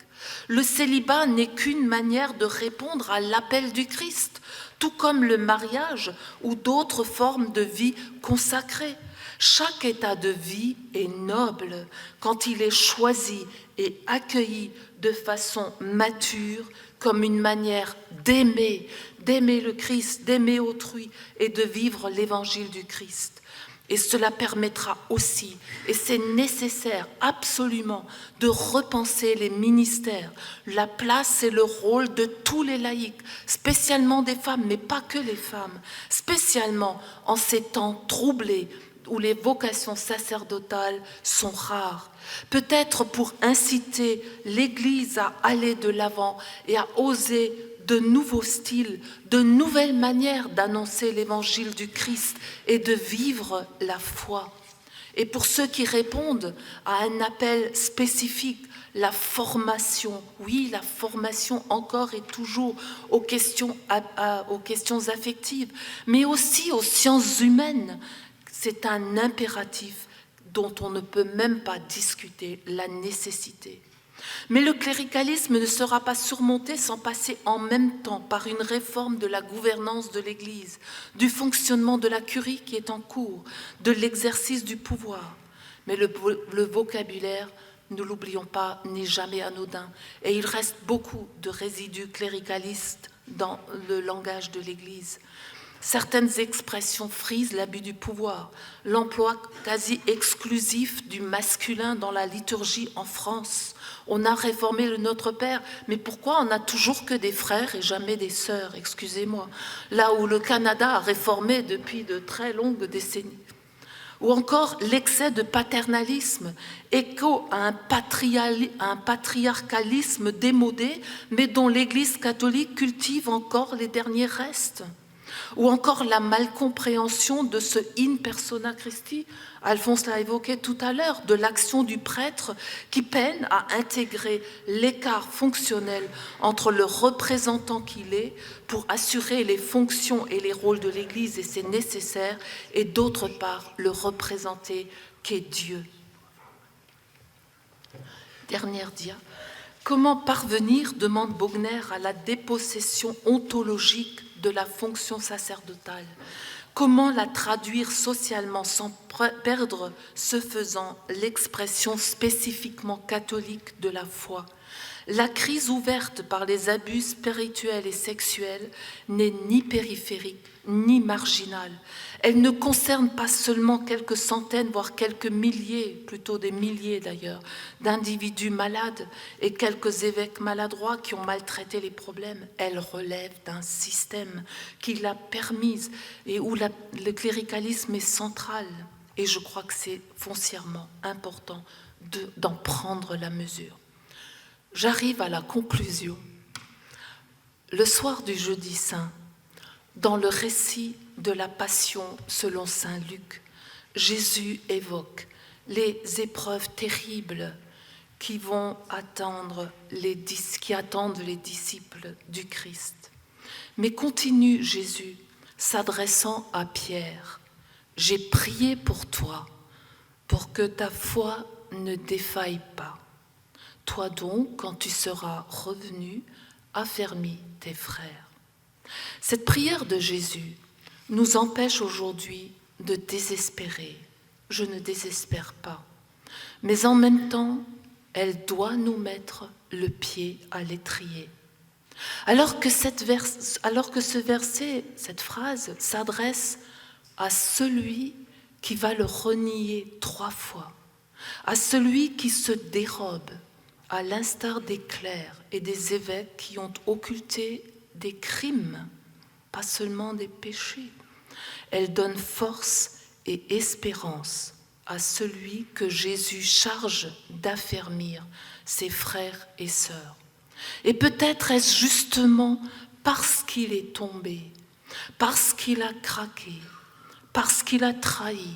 Le célibat n'est qu'une manière de répondre à l'appel du Christ, tout comme le mariage ou d'autres formes de vie consacrée. Chaque état de vie est noble quand il est choisi et accueilli de façon mature comme une manière d'aimer le Christ, d'aimer autrui et de vivre l'évangile du Christ. Et cela permettra aussi, et c'est nécessaire absolument, de repenser les ministères, la place et le rôle de tous les laïcs, spécialement des femmes, mais pas que les femmes, spécialement en ces temps troublés où les vocations sacerdotales sont rares. Peut-être pour inciter l'Église à aller de l'avant et à oser de nouveaux styles, de nouvelles manières d'annoncer l'évangile du Christ et de vivre la foi. Et pour ceux qui répondent à un appel spécifique, la formation, oui, la formation encore et toujours aux questions affectives, mais aussi aux sciences humaines, c'est un impératif dont on ne peut même pas discuter la nécessité. Mais le cléricalisme ne sera pas surmonté sans passer en même temps par une réforme de la gouvernance de l'Église, du fonctionnement de la curie qui est en cours, de l'exercice du pouvoir. Mais le vocabulaire, ne l'oublions pas, n'est jamais anodin. Et il reste beaucoup de résidus cléricalistes dans le langage de l'Église. Certaines expressions frisent l'abus du pouvoir, l'emploi quasi exclusif du masculin dans la liturgie en France. On a réformé le Notre Père, mais pourquoi on n'a toujours que des frères et jamais des sœurs, excusez-moi, là où le Canada a réformé depuis de très longues décennies. Ou encore l'excès de paternalisme, écho à un patriarcalisme démodé, mais dont l'Église catholique cultive encore les derniers restes. Ou encore la malcompréhension de ce in persona Christi, Alphonse l'a évoqué tout à l'heure, de l'action du prêtre qui peine à intégrer l'écart fonctionnel entre le représentant qu'il est pour assurer les fonctions et les rôles de l'Église, et c'est nécessaire, et d'autre part le représenter qu'est Dieu. Dernière dia. Comment parvenir, demande Bogner, à la dépossession ontologique de la fonction sacerdotale? Comment la traduire socialement sans perdre, ce faisant, l'expression spécifiquement catholique de la foi? La crise ouverte par les abus spirituels et sexuels n'est ni périphérique ni marginale. Elle ne concerne pas seulement quelques centaines, voire quelques milliers, plutôt des milliers d'ailleurs, d'individus malades et quelques évêques maladroits qui ont maltraité les problèmes. Elle relève d'un système qui l'a permise et où le cléricalisme est central. Et je crois que c'est foncièrement important d'en prendre la mesure. J'arrive à la conclusion. Le soir du jeudi saint, dans le récit de la Passion selon saint Luc, Jésus évoque les épreuves terribles qui attendent les disciples du Christ. Mais continue Jésus, s'adressant à Pierre, « J'ai prié pour toi, pour que ta foi ne défaille pas. Toi donc, quand tu seras revenu, affermis tes frères. » Cette prière de Jésus nous empêche aujourd'hui de désespérer. Je ne désespère pas. Mais en même temps, elle doit nous mettre le pied à l'étrier. Alors que ce verset, cette phrase, s'adresse à celui qui va le renier 3 fois, à celui qui se dérobe, à l'instar des clercs et des évêques qui ont occulté des crimes, pas seulement des péchés. Elle donne force et espérance à celui que Jésus charge d'affermir ses frères et sœurs. Et peut-être est-ce justement parce qu'il est tombé, parce qu'il a craqué, parce qu'il a trahi,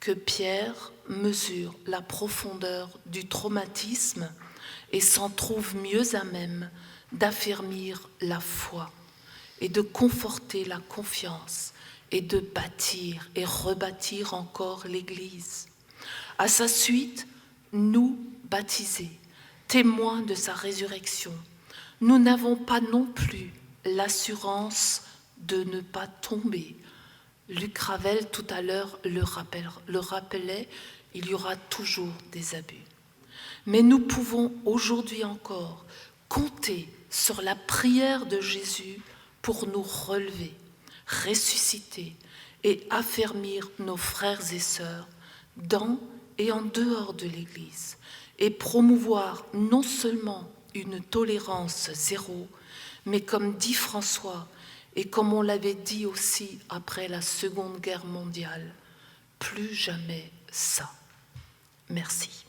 que Pierre mesure la profondeur du traumatisme et s'en trouve mieux à même d'affermir la foi et de conforter la confiance et de bâtir et rebâtir encore l'Église. À sa suite, nous, baptisés, témoins de sa résurrection, nous n'avons pas non plus l'assurance de ne pas tomber. Luc Ravel, tout à l'heure, le rappelait, il y aura toujours des abus. Mais nous pouvons aujourd'hui encore compter sur la prière de Jésus pour nous relever, ressusciter et affermir nos frères et sœurs dans et en dehors de l'Église et promouvoir non seulement une tolérance zéro, mais comme dit François, et comme on l'avait dit aussi après la Seconde Guerre mondiale, plus jamais ça. Merci.